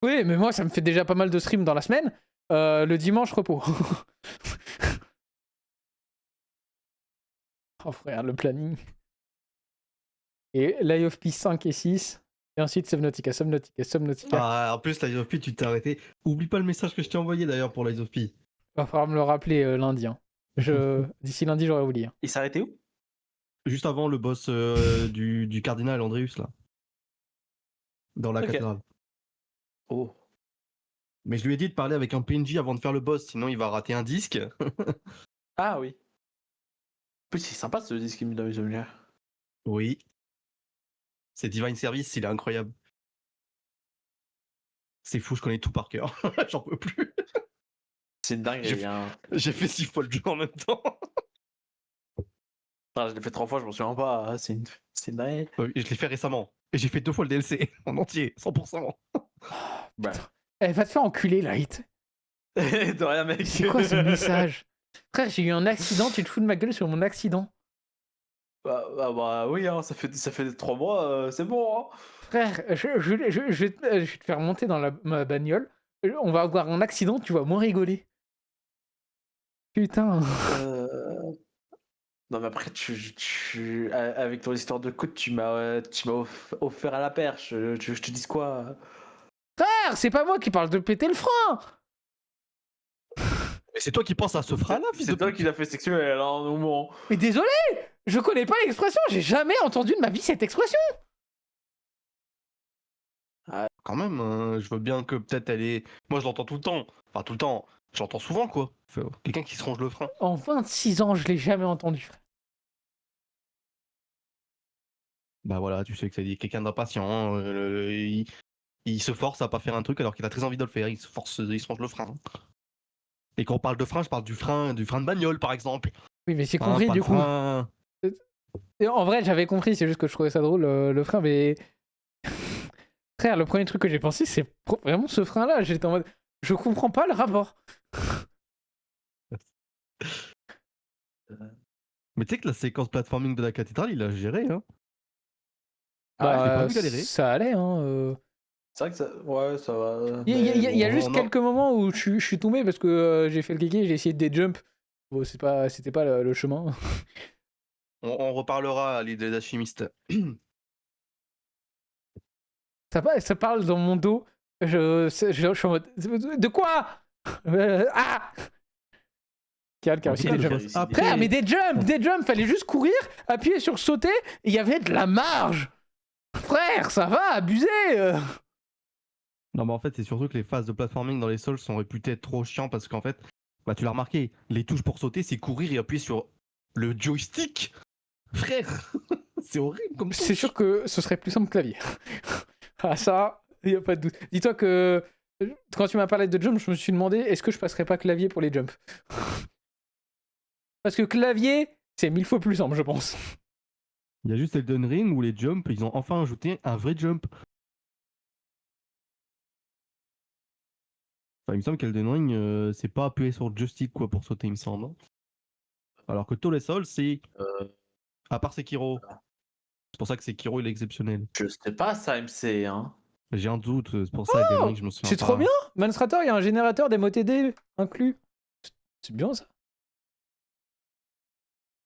mais moi, ça me fait déjà pas mal de streams dans la semaine. Le dimanche, repos. Oh frère, le planning. Et Lie of Peace 5 et 6. Et ensuite, Subnautica. Ah, en plus, Lies of P, tu t'es arrêté. Oublie pas le message que je t'ai envoyé d'ailleurs pour Lies of P. Va falloir me le rappeler lundi. Hein. D'ici lundi, j'aurai oublié. Il s'est arrêté où? Juste avant le boss du cardinal Andreus, là. Dans la Ok. cathédrale. Oh. Mais je lui ai dit de parler avec un PNJ avant de faire le boss, sinon il va rater un disque. Ah oui. En plus, c'est sympa ce disque qui me donne les souvenirs. Oui. C'est Divine Service, il est incroyable. C'est fou, je connais tout par cœur. J'en peux plus. C'est une dinguerie. J'ai- Hein. J'ai fait 6 fois le jeu en même temps. Enfin, je l'ai fait 3 fois, je m'en souviens pas. hein, C'est une dinguerie. Et je l'ai fait récemment. Et j'ai fait 2 fois le DLC en entier, 100%. Bah. Elle va te faire enculer, Light. De rien, mec. C'est quoi ce message? Frère, j'ai eu un accident, tu te fous de ma gueule sur mon accident. Bah oui, hein, ça fait 3 mois, c'est bon. Hein. Frère, je vais te faire monter dans ma bagnole. On va avoir un accident, tu vas moins rigoler. Putain. Non mais après avec ton histoire de coude tu m'as offert à la perche. Tu veux que je te dise quoi? Frère, c'est pas moi qui parle de péter le frein. Mais c'est toi qui penses à ce frein-là, fils de C'est toi pute. qui l'as fait sexuel alors au moment. Mais désolé, je connais pas l'expression, j'ai jamais entendu de ma vie cette expression. Quand même, je veux bien que peut-être elle est... Moi je l'entends tout le temps. Enfin tout le temps, je l'entends souvent quoi. Quelqu'un qui se ronge le frein. En 26 ans, je l'ai jamais entendu, frère. Bah voilà, tu sais que c'est quelqu'un d'impatient. Hein, il se force à pas faire un truc alors qu'il a très envie de le faire. Il se ronge le frein. Et quand on parle de frein, je parle du frein de bagnole par exemple. Oui, mais j'ai Hein, compris pas du le coup. frein- Et en vrai, j'avais compris, c'est juste que je trouvais ça drôle, le frein, mais... Frère, le premier truc que j'ai pensé, c'est vraiment ce frein-là. J'étais en mode, je comprends pas le rapport. Mais tu sais que la séquence platforming de la cathédrale, il a géré. Hein. Bah, je l'ai pas vu galérer. ça allait, hein. C'est vrai que ça. Ouais, ça va. Il y a bon, juste non. quelques moments où je suis tombé parce que j'ai fait le kéké, j'ai essayé de jump. Bon, c'était pas le chemin. On reparlera à l'idée d'alchimiste. Ça parle dans mon dos. Je suis en mode. De quoi Ah Quelqu'un a aussi des jumps. Frère, mais des jumps, fallait juste courir, appuyer sur sauter, et il y avait de la marge. Frère, ça va, abusé. Non, mais en fait, c'est surtout que les phases de platforming dans les sols sont réputées être trop chiants parce qu'en fait, bah, tu l'as remarqué, les touches pour sauter, c'est courir et appuyer sur le joystick. Frère, c'est horrible comme C'est touche. sûr que ce serait plus simple clavier. Ah, ça, il n'y a pas de doute. Dis-toi que quand tu m'as parlé de jump, je me suis demandé est-ce que je passerais pas clavier pour les jumps. Parce que clavier, c'est 1000 fois plus simple, je pense. Il y a juste Elden Ring où les jumps, ils ont enfin ajouté un vrai jump. Enfin, il me semble qu'Elden Ring, c'est pas appuyer sur le joystick quoi, pour sauter, il me semble. Hein. Alors que tous les sols, c'est. À part Sekiro. C'est pour ça que Sekiro, il est exceptionnel. Je sais pas ça MC hein. J'ai un doute, c'est pour ça Elden Ring, je me souviens C'est pas. trop bien. Manstrator, il y a un générateur d'MOTD inclus. C'est bien ça.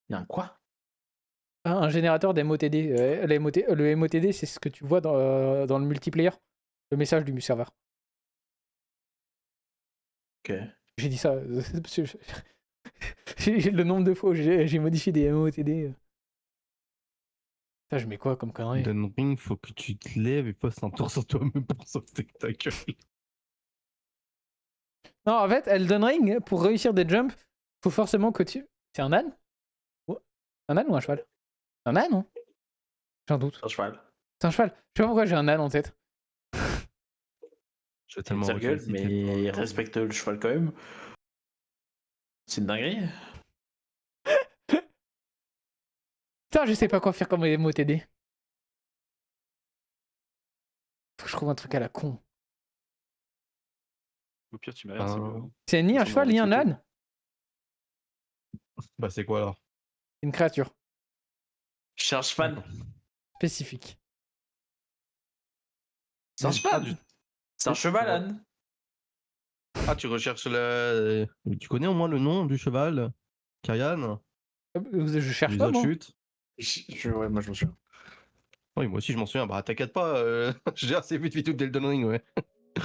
Il y a un quoi? Ah, un générateur d'MOTD. Le MOTD, c'est ce que tu vois dans le multiplayer. Le message du serveur. Ok. J'ai dit ça. Le nombre de fois où j'ai modifié des MOTD. Ça, je mets quoi comme connerie? Elden Ring, faut que tu te lèves et fasses un tour sur toi-même pour sauter ta gueule. Non, en fait, Elden Ring, pour réussir des jumps, faut forcément que tu... C'est un âne? Un âne ou un cheval? Un âne, non? J'ai un doute. Un cheval. C'est un cheval. Je sais pas pourquoi j'ai un âne en tête. Je vais Une tellement sale gueule, refaire mais le il site. respecte le cheval quand même. C'est une dinguerie. Putain, je sais pas quoi faire comme MOTD. Faut que je trouve un truc à la con. Au pire, tu mets rien, c'est Ah. mieux. C'est ni un Sans cheval, ni un photo. âne. Bah, c'est quoi alors? C'est une créature Je suis un cheval. spécifique. C'est un cheval. C'est un cheval, Anne. Ah, tu recherches le. Tu connais au moins le nom du cheval? Kyrian? Je cherche pas, moi. Chute. Ouais, moi je me souviens. Oui, moi aussi je m'en souviens. Bah t'inquiète pas, j'ai assez vite tout d'Elden Ring, ouais.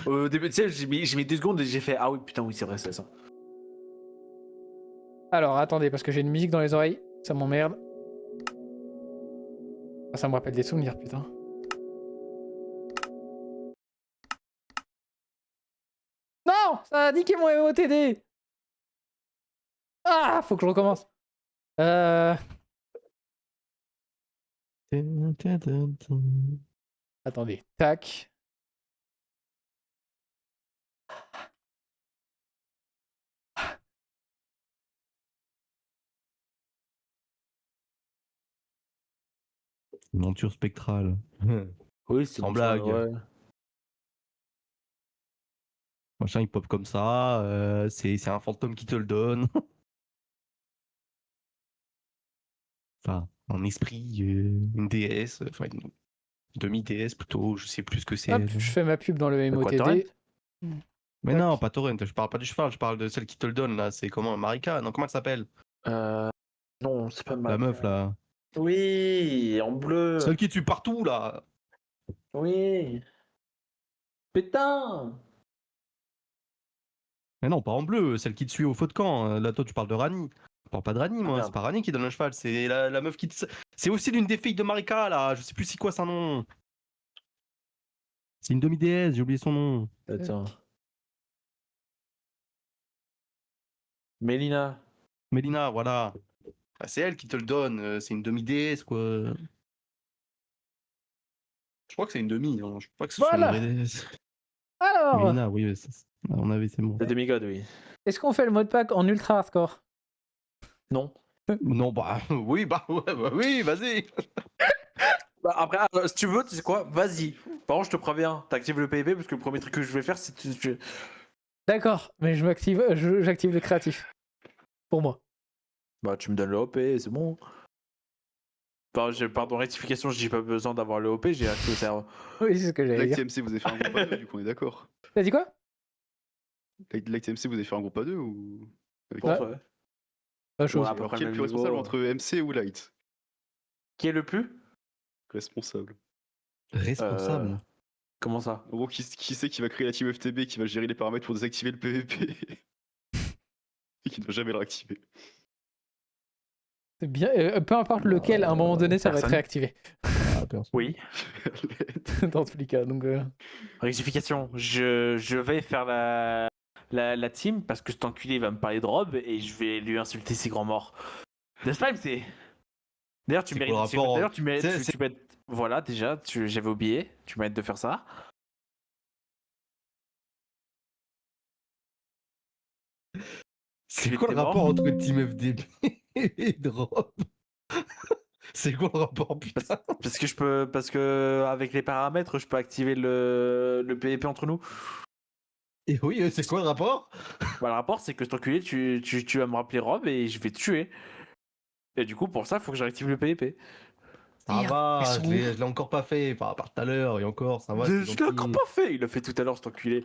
Au début, tu sais, j'ai mis 2 secondes et j'ai fait ah oui, putain, oui, c'est vrai, c'est ça. Alors, attendez, parce que j'ai une musique dans les oreilles. Ça m'emmerde. Ah, ça me rappelle des souvenirs, putain. Non, ça a niqué mon MOTD. Ah, faut que je recommence. Attendez, tac. Une monture spectrale. Oui, c'est Sans bon, blague. ouais. Machin, il pop comme ça, c'est un fantôme qui te le donne. Enfin, un esprit, une déesse, enfin une demi-déesse plutôt, je sais plus ce que c'est. Hop, je fais ma pub dans le Quoi, Torrent? MOTD. Mais Tac. non, pas Torrent, je parle pas du cheval, je parle de celle qui te le donne là, c'est comment, Marika? Non, comment elle s'appelle? Non, c'est pas mal. La meuf là. Oui, en bleu. Celle qui tue partout là. Oui. Putain. Mais non, pas en bleu, celle qui te suit au feu de camp. Là, toi, tu parles de Rani. Je parle pas de Rani, moi. merde. C'est pas Rani qui donne le cheval, c'est la meuf qui te... C'est aussi l'une des filles de Marika, là. Je sais plus c'est quoi son nom. C'est une demi-déesse, j'ai oublié son nom. Attends. Mélina. Mélina, voilà. Ah, c'est elle qui te le donne. C'est une demi-déesse, quoi. Je crois que c'est une demi. Hein. Je crois pas que ce soit Voilà. une vraie déesse. Alors, Mélina, oui, on avait, c'est bon. Le demigod, oui. est-ce qu'on fait le mode pack en ultra hardcore? Non. Non, bah oui, oui, vas-y. Bah, après, si tu veux, tu sais quoi? Vas-y. Par contre, je te préviens, t'actives le PvP parce que le premier truc que je vais faire, c'est D'accord, mais j'active le créatif. Pour moi. Bah, tu me donnes le OP, c'est bon. Pardon, rectification, j'ai pas besoin d'avoir le OP, j'ai accès au serveur. Oui, c'est ce que j'allais dire. Light TMC, vous avez fait un groupe à deux, du coup, on est d'accord. T'as dit quoi? Light TMC, vous avez fait un groupe à deux ou. Je Avec pense, Ouais. ouais. Pas chaud. Ouais, à peu Alors, près qui est le le même plus responsable niveau. entre MC ou Light? Qui est le plus Responsable. Responsable. Comment ça? En gros, qui c'est qui va créer la team FTB, qui va gérer les paramètres pour désactiver le PvP et qui ne va jamais le réactiver? C'est bien. Peu importe lequel, à un moment donné, ça va être Personne. réactivé. Ah, personne. Oui. Dans tous les cas. Donc, Rectification, je vais faire la team parce que cet enculé va me parler de Rob et je vais lui insulter ses grands morts. N'est-ce pas, MC? D'ailleurs, tu C'est mérites. quoi le rapport, D'ailleurs, tu mérites. c'est- Tu mérites- Voilà, déjà, j'avais oublié. Tu mérites de faire ça. C'est Tu quoi le étais rapport mort. entre Team FDB et Drop? C'est quoi le rapport, putain? Parce que je peux. Parce que avec les paramètres, je peux activer le PvP entre nous. Et oui, c'est quoi le rapport? Bah, le rapport, c'est que cet enculé, tu vas me rappeler Rob et je vais te tuer. Et du coup, pour ça, il faut que j'active le PvP. Ça Merde, va, ils sont je l'ai encore pas fait, enfin, à part tout à l'heure, et encore, ça va. c'est Je l'ai encore gentil. pas fait. Il l'a fait tout à l'heure, cet enculé.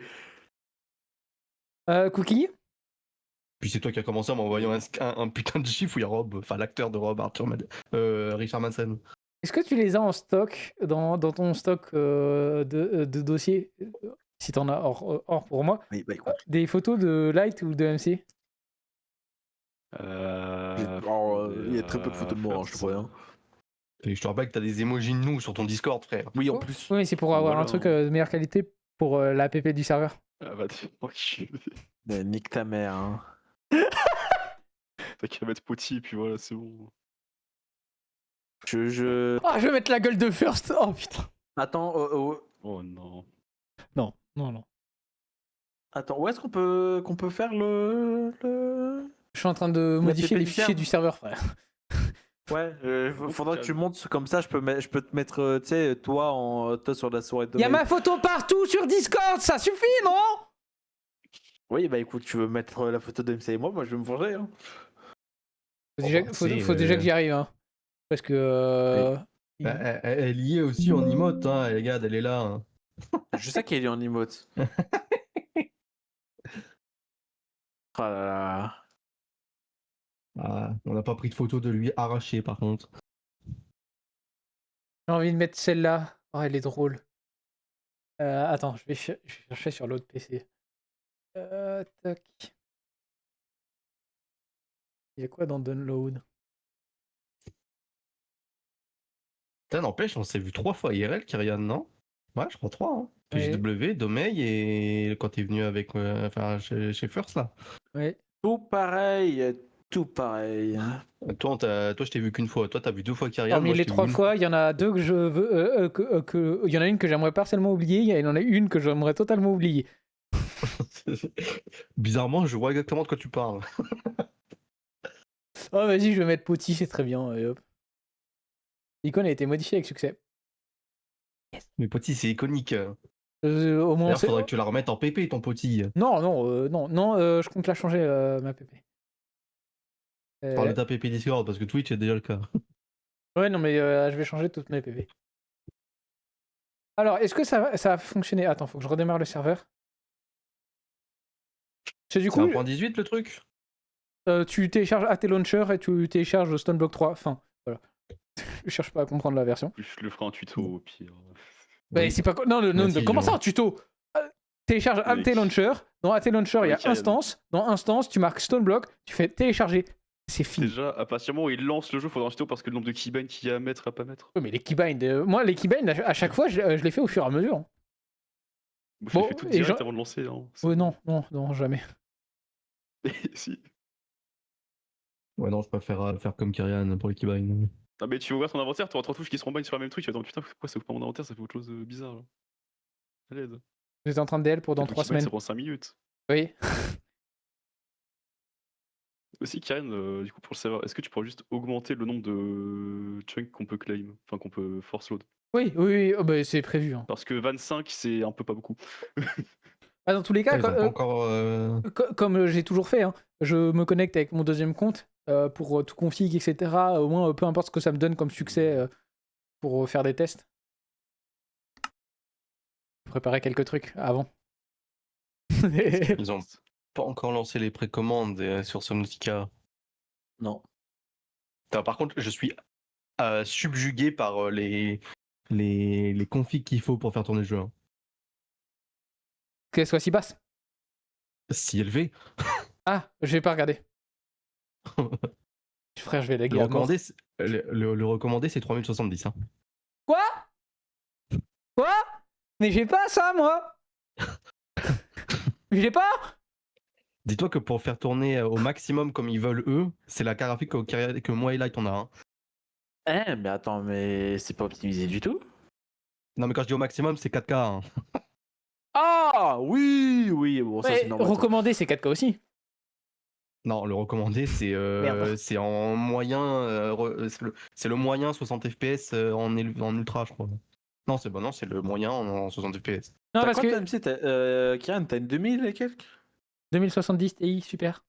Cookie? Puis c'est toi qui as commencé en m'envoyant un putain de gif où il y a Rob, enfin l'acteur de Rob, Richard Manson. Est-ce que tu les as en stock dans ton stock de dossiers? Si t'en as hors pour moi. Oui, bah écoute. Des photos de Light ou de MC? Il y a très peu de photos de moi, hein, je te préviens. Et je te rappelle que t'as des emojis de nous sur ton Discord, frère. Oui, en plus. Oui, c'est pour avoir Voilà, un truc hein. de meilleure qualité pour l'APP du serveur. Ah bah, t'es tranquille. Nique ta mère, hein. T'as qu'à mettre Poti et puis voilà, c'est bon. Ah, je vais mettre la gueule de First. Oh putain. Attends, Oh non. Non. attends, où est-ce qu'on peut faire le... Je suis en train de modifier PP les du fichiers serveur. du serveur, frère. Ouais, faudra que tu montes comme ça, je peux te mettre, tu sais, toi sur la soirée de Y'a ma photo partout sur Discord, ça suffit, non? Oui, bah écoute, tu veux mettre la photo de MC et moi je vais me venger, hein. Faut déjà que j'y arrive, hein. Parce que. Elle y est aussi en emote, hein, les gars, elle est là. Hein. Je sais qu'elle est en emote. Oh là là. Ah, on n'a pas pris de photo de lui arraché, par contre. J'ai envie de mettre celle-là. Oh, elle est drôle. Attends, je vais chercher sur l'autre PC. Tac. Il y a quoi dans Download? Putain, n'empêche, on s'est vu 3 fois IRL, Kyrian, non? Ouais, je crois 3. Hein. Ouais. PJW, Domeil et quand t'es venu avec, chez First là. Ouais. Tout pareil, tout pareil. Toi, je t'ai vu qu'une fois. Toi, t'as vu 2 fois Kyrian. Parmi moi, je les t'ai vu 3 une fois, il y en a 2 que je veux. Il y en a une que j'aimerais partiellement oublier, il y en a une que j'aimerais totalement oublier. Bizarrement, je vois exactement de quoi tu parles. Oh, vas-y, je vais mettre Poti, c'est très bien. Et hop. L'icône a été modifiée avec succès. Mais Poti, c'est iconique. Au moins, D'ailleurs, c'est- faudrait que tu la remettes en PP, ton Poti. Non, je compte la changer, ma PP. Parle de ta PP Discord, parce que Twitch est déjà le cas. Ouais, non, mais je vais changer toutes mes PP. Alors, est-ce que ça a fonctionné? Attends, faut que je redémarre le serveur. C'est du C'est coup, 1.18 le truc? tu télécharges AT Launcher et tu télécharges Stoneblock 3. Enfin, voilà. Je cherche pas à comprendre la version. Je le ferai un tuto au pire. Bah, Oui. c'est pas. Non, Merci, comment ça, Jean. un tuto? Télécharge Mec. AT Launcher. Dans AT Launcher, il y a Oui, carrément. instance. Dans instance, tu marques Stoneblock, tu fais télécharger. C'est fini. Déjà, à partir du moment où il lance le jeu, il faudra un tuto parce que le nombre de keybinds qu'il y a à mettre, à pas mettre. Ouais, mais les keybind, moi, les keybind, à chaque fois, je les fais au fur et à mesure. Moi, je Bon, l'ai fait tout et direct j'en- avant de lancer. Hein. Ouais, non, jamais. Si. Ouais, non, je préfère faire comme Kyrian pour les Keybind. Ah, mais tu vas ouvrir ton inventaire, tu auras 3 touches qui seront bind sur la même truc. Tu vas te dire, putain, pourquoi ça ouvre pas mon inventaire, ça fait autre chose de bizarre là. À l'aide. J'étais en train de DL pour dans Le 3 keybind, semaines. Ça prend 5 minutes. Oui. Aussi, Karen, du coup, pour le savoir, est-ce que tu pourrais juste augmenter le nombre de chunks qu'on peut claim, enfin qu'on peut force load? Oui, oh, bah, c'est prévu. Hein. Parce que 25, c'est un peu pas beaucoup. Ah, dans tous les cas, Ils ont pas encore. comme j'ai toujours fait, hein, je me connecte avec mon deuxième compte pour tout config, etc. Au moins, peu importe ce que ça me donne comme succès pour faire des tests. Préparer quelques trucs avant. Ils ont pas encore lancé les précommandes sur Subnautica. Non. Putain, par contre, je suis subjugué par les configs qu'il faut pour faire tourner le jeu. Hein. Qu'elle soit si basse. Si élevé. Ah, j'ai pas regardé. Frère, je vais laguer Le à mort. recommandé, le recommandé, c'est 3070. Hein. Quoi? Mais j'ai pas ça, moi. J'ai pas. Dis-toi que pour faire tourner au maximum comme ils veulent eux, c'est la carte graphique que moi et Light on a. Hein. Eh, mais attends, mais c'est pas optimisé du tout. Non, mais quand je dis au maximum, c'est 4K. Hein. Ah oui, bon, ça Ouais, c'est normal. ça. recommandé, c'est 4K aussi. Non, le recommandé, c'est Merde. c'est en moyen. C'est le moyen 60 FPS en ultra, je crois. Non, c'est bon, non, c'est le moyen en 60 FPS. Non, T'as parce quoi, que t'as, MC, Kiran, t'as une 2000 et quelques? 2070 Ti, super.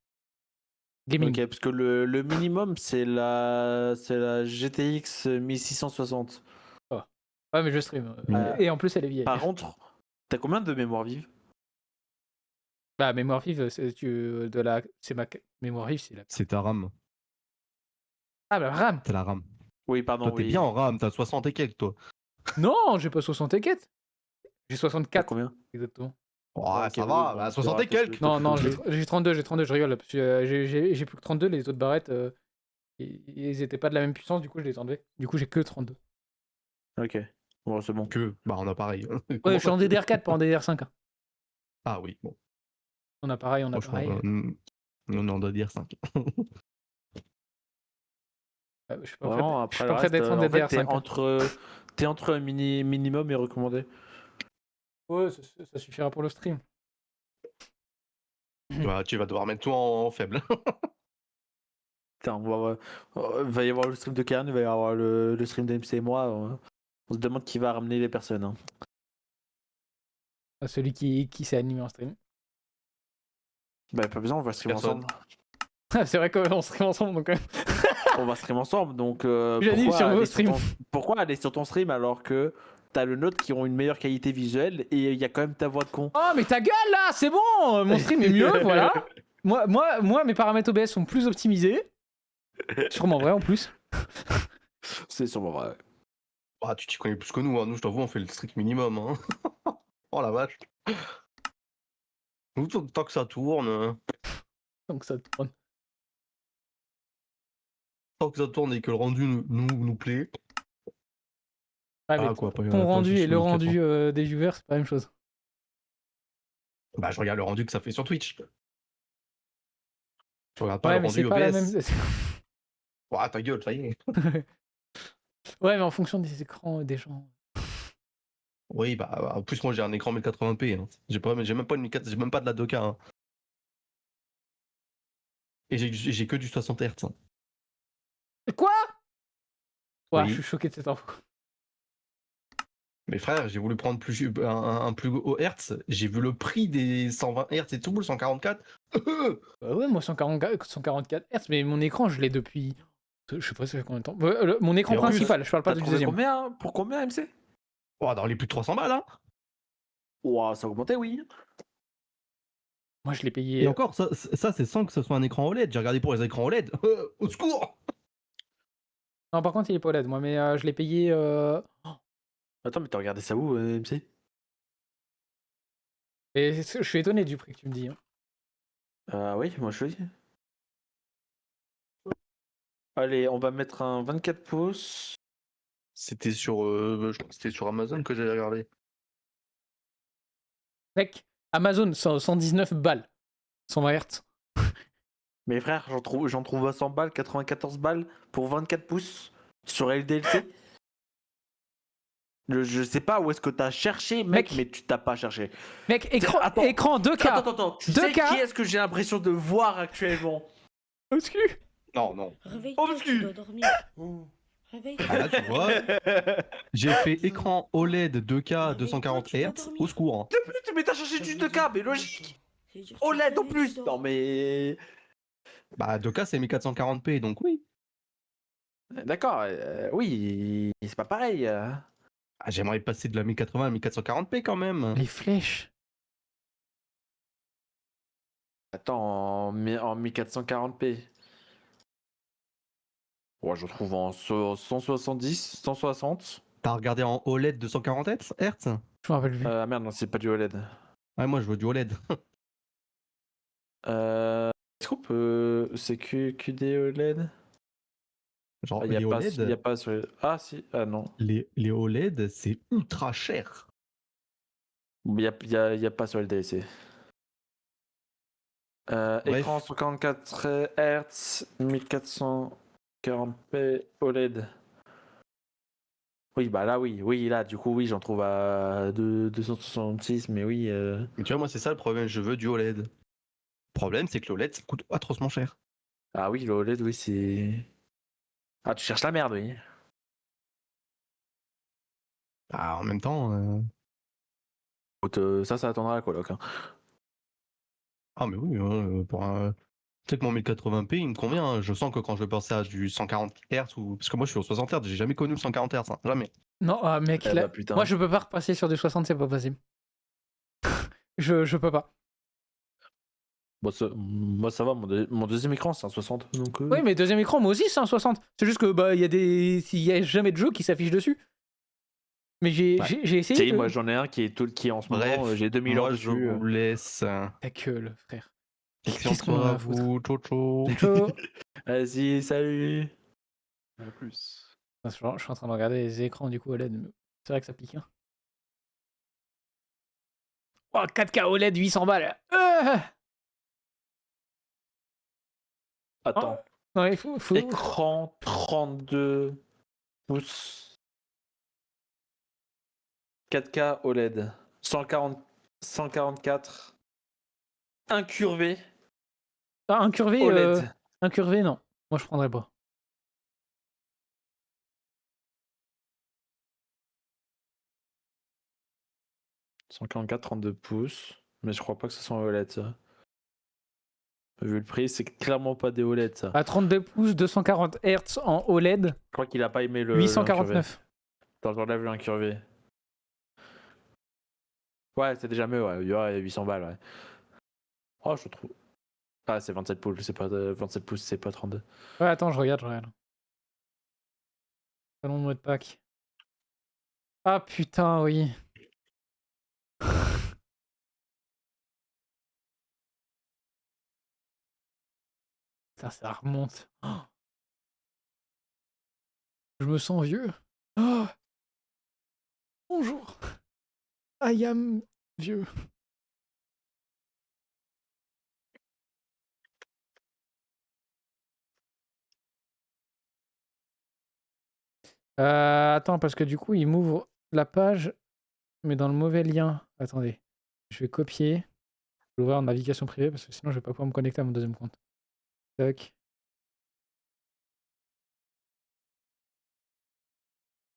Gaming. Ok, parce que le minimum c'est la GTX 1660. Ouais, mais je stream. Euh, Et en plus, elle est vieille. Par contre, t'as combien de mémoire vive? Bah, mémoire vive, c'est ma mémoire vive, c'est la. C'est ta RAM. Ah, bah, RAM. C'est la RAM. Oui, pardon. Toi, t'es oui. bien en RAM, t'as 60 et quelques, toi. Non, j'ai pas 64. J'ai T'as 64, combien? exactement. Ouais, ok, ça oui, va, bon, bah, c'est 60 et vrai, parce que quelques. Non, j'ai- j'ai 32, je rigole. Parce que, j'ai plus que 32, les autres barrettes, ils étaient pas de la même puissance, du coup, je les ai enlevés. Du coup, j'ai que 32. Ok, bon, c'est bon. Que, bah, on a pareil. Ouais, je suis en DDR4, pas en DDR5. Hein. Ah oui, bon. On a pareil, Moi, je crois, nous, on en doit dire 5. Je suis pas Vraiment, prêt, je suis après pas le prêt reste, d'être en en fait, DDR5. t'es entre un minimum et recommandé. Ouais, ça suffira pour le stream. Bah, tu vas devoir mettre tout en faible. Putain, va y avoir le stream de Karen, il va y avoir le stream d'MC et moi. On se demande qui va ramener les personnes. Hein. Celui qui s'est animé en stream. Bah, pas besoin, on va stream Personne. ensemble. C'est vrai qu'on stream ensemble, donc. On va stream ensemble, donc J'anime sur vos streams. pourquoi aller sur ton stream alors que t'as le nôtre qui ont une meilleure qualité visuelle et il y a quand même ta voix de con. Oh, mais ta gueule là, c'est bon, mon stream est mieux, voilà. Moi, mes paramètres OBS sont plus optimisés. Sûrement vrai en plus. C'est sûrement vrai. Ah, tu t'y connais plus que nous, hein. Nous, je t'avoue, on fait le strict minimum. Hein. Oh la vache. Nous, tant que ça tourne, Donc ça tourne. tant que ça tourne et que le rendu nous plaît. Ouais, mais Ah, quoi, pas, ton pas rendu juste et le modificateur. rendu des viewers, c'est pas la même chose. Bah, je regarde le rendu que ça fait sur Twitch. Je regarde pas Ouais, le mais rendu c'est pas la OBS. même. Ah, ta gueule, ça y est. Ouais, mais en fonction des écrans des gens. Oui, bah, en plus, moi, j'ai un écran 1080p. Hein. J'ai même pas une 1080, j'ai même pas de la 2K. Hein. Et j'ai que du 60 Hz. Hein. Quoi? Ouais, je Oui. suis choqué de cette info. Mais frère, j'ai voulu prendre un plus haut Hertz. J'ai vu le prix des 120 Hz et tout, le 144. Ouais, moi 144 Hz, mais mon écran, je l'ai depuis. Je sais pas ça fait combien de temps. Mon écran Et en plus, principal, je parle pas T'as du trouvé deuxième. combien? Pour combien, MC? Oh, dans les plus de 300 balles, hein. Ouah, ça a augmenté, oui. Moi, je l'ai Et payé. encore, ça c'est sans que ce soit un écran OLED. J'ai regardé pour les écrans OLED. Au secours! Non, par contre, il est pas OLED, moi, mais je l'ai payé. Attends, mais t'as regardé ça où, MC? Et je suis étonné du prix que tu me dis. Hein. Oui, moi je dis. Allez, on va mettre un 24 pouces. C'était sur, je crois que c'était sur Amazon que j'avais regardé. Mec, Amazon, 119 balles. 120 Hz. Mais frère, j'en trouve à 100 balles, 94 balles pour 24 pouces sur LDLC. Je sais pas où est-ce que t'as cherché, mec, Mec. mais tu t'as pas cherché. Mec, écran, Attends. écran 2K. Attends, tu sais 2K. qui est-ce que j'ai l'impression de voir actuellement? Obscur. Non. Réveille-toi, Obscur. tu dois dormir. Réveille-toi. Ah là, tu vois, j'ai fait écran OLED 2K 240 Hz. Au secours. Hein. Mais t'as cherché du 2K, mais logique. OLED en plus. Non mais... Bah, 2K, c'est 1440p, donc oui. D'accord, oui, c'est pas pareil. Ah, j'aimerais passer de la 1080 à 1440p quand même. Les flèches. Attends, en 1440p. Ouais, je trouve en 170, 160. T'as regardé en OLED 240 Hz? Je me rappelle plus. Ah merde, non, c'est pas du OLED. Ouais, moi je veux du OLED. Est-ce qu'on peut... C'est QD OLED? Genre, Il y a les pas, OLED, y a pas sur... Ah si, ah non. les OLED, c'est ultra cher. Il y a pas sur LDC. Bref. Écran 144 Hz, 1440p OLED. Oui, bah là, oui, là, du coup, oui, j'en trouve à 266, mais oui. Mais tu vois, moi, c'est ça le problème, je veux du OLED. Le problème, c'est que l'OLED, ça coûte atrocement cher. Ah oui, le OLED, oui, c'est. Ah, tu cherches la merde, oui. Ah, en même temps. Écoute, ça attendra la coloc. Hein. Ah, mais oui, pour un. Tu sais que mon 1080p, il me convient. Hein. Je sens que quand je vais passer à du 140 Hz, ou. Parce que moi, je suis au 60 Hz, j'ai jamais connu le 140 Hz. Hein. Jamais. Non, mec, Eh là, bah, putain. moi je peux pas repasser sur du 60, c'est pas possible. je peux pas. Bon, moi, ça va, mon deuxième écran, c'est un 60. Donc, Oui, mais deuxième écran, moi aussi, c'est un 60. C'est juste que bah il y a jamais de jeu qui s'affiche dessus. Mais j'ai Ouais. essayé. Si, moi, j'en ai un qui est en ce Bref, moment, j'ai 2000 heures moi, dessus. je vous laisse. Ta gueule, frère. Qu'est-ce qu'on en a à vous, ciao. Ciao. Vas-y, salut. À plus. Je suis en train de regarder les écrans du coup OLED. C'est vrai que ça pique. Hein. Oh, 4K OLED, 800 balles. Attends. Non, il faut... Écran 32 pouces. 4K OLED. 144. Incurvé. Ah, incurvé, OLED. incurvé, non. Moi, je prendrais pas. « 144, 32 pouces. Mais je crois pas que ce soit un OLED, ça. Vu le prix, c'est clairement pas des OLED, ça. À 32 pouces, 240 Hz en OLED, Je crois qu'il a pas aimé le. 849. T'enlèves l'incurvé. Ouais, c'est déjà mieux, ouais. Il y a 800 balles, ouais. Oh, je trouve. Ah, c'est 27 pouces, c'est pas 27 pouces, c'est pas 32. Ouais, attends, je regarde. Salon de mode pack. Ah putain, oui. Ça remonte. Oh, je me sens vieux. Oh, bonjour. I am vieux. Attends, parce que du coup, il m'ouvre la page, mais dans le mauvais lien. Attendez. Je vais copier. Je vais ouvrir en navigation privée, parce que sinon, je vais pas pouvoir me connecter à mon deuxième compte. Tac.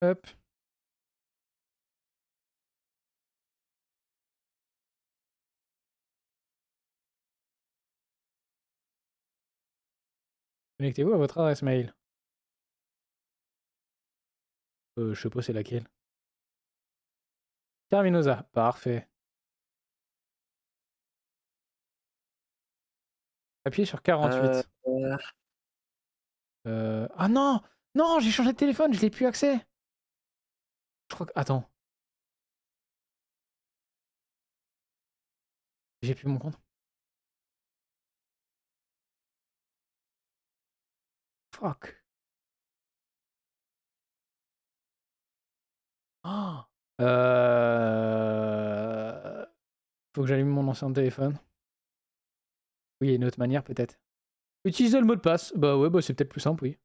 Hop. Connectez-vous à votre adresse mail. Je sais pas c'est laquelle. Carminosa. Parfait. Appuyez sur 48. Ah non! Non, j'ai changé de téléphone, je l'ai plus accès. Je crois que... Attends. J'ai plus mon compte. Fuck. Oh. Faut que j'allume mon ancien téléphone. Oui, il y a une autre manière peut-être. Utiliser le mot de passe. Bah ouais, bah c'est peut-être plus simple, oui.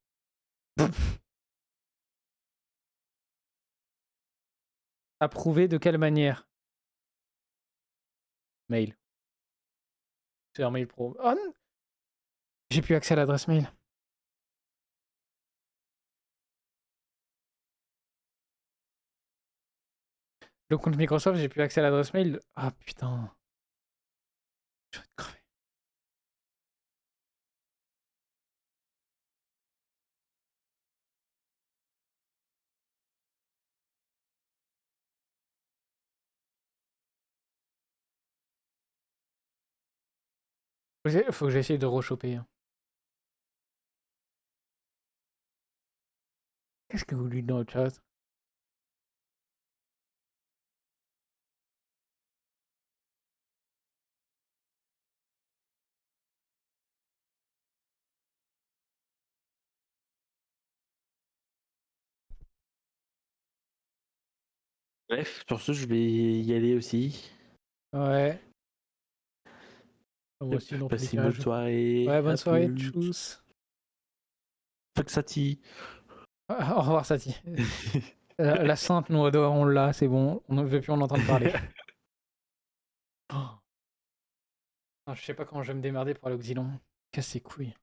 Approuver de quelle manière? Mail. C'est un mail pro. Oh non! J'ai plus accès à l'adresse mail. Le compte Microsoft, j'ai plus accès à l'adresse mail. Ah putain. Je vais te crever. Faut que j'essaye de rechoper. Hein. Qu'est-ce que vous lui dites dans le chat? Bref, sur ce, je vais y aller aussi. Ouais. Moi aussi, dans tous les Passez une cas. bonne soirée. Ouais, bonne À soirée, plus. tchuss. Fuck Sati. Au revoir, Sati. La sainte, nous on l'a, c'est bon. On ne veut plus en entendre parler. Oh. Ah, je sais pas comment je vais me démerder pour aller au Xylon. Casse ses couilles.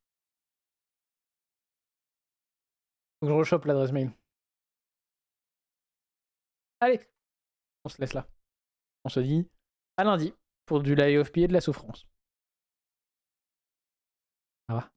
Faut que je rechoppe l'adresse mail. Allez, on se laisse là. On se dit à lundi pour du live of et de la souffrance. Ça va?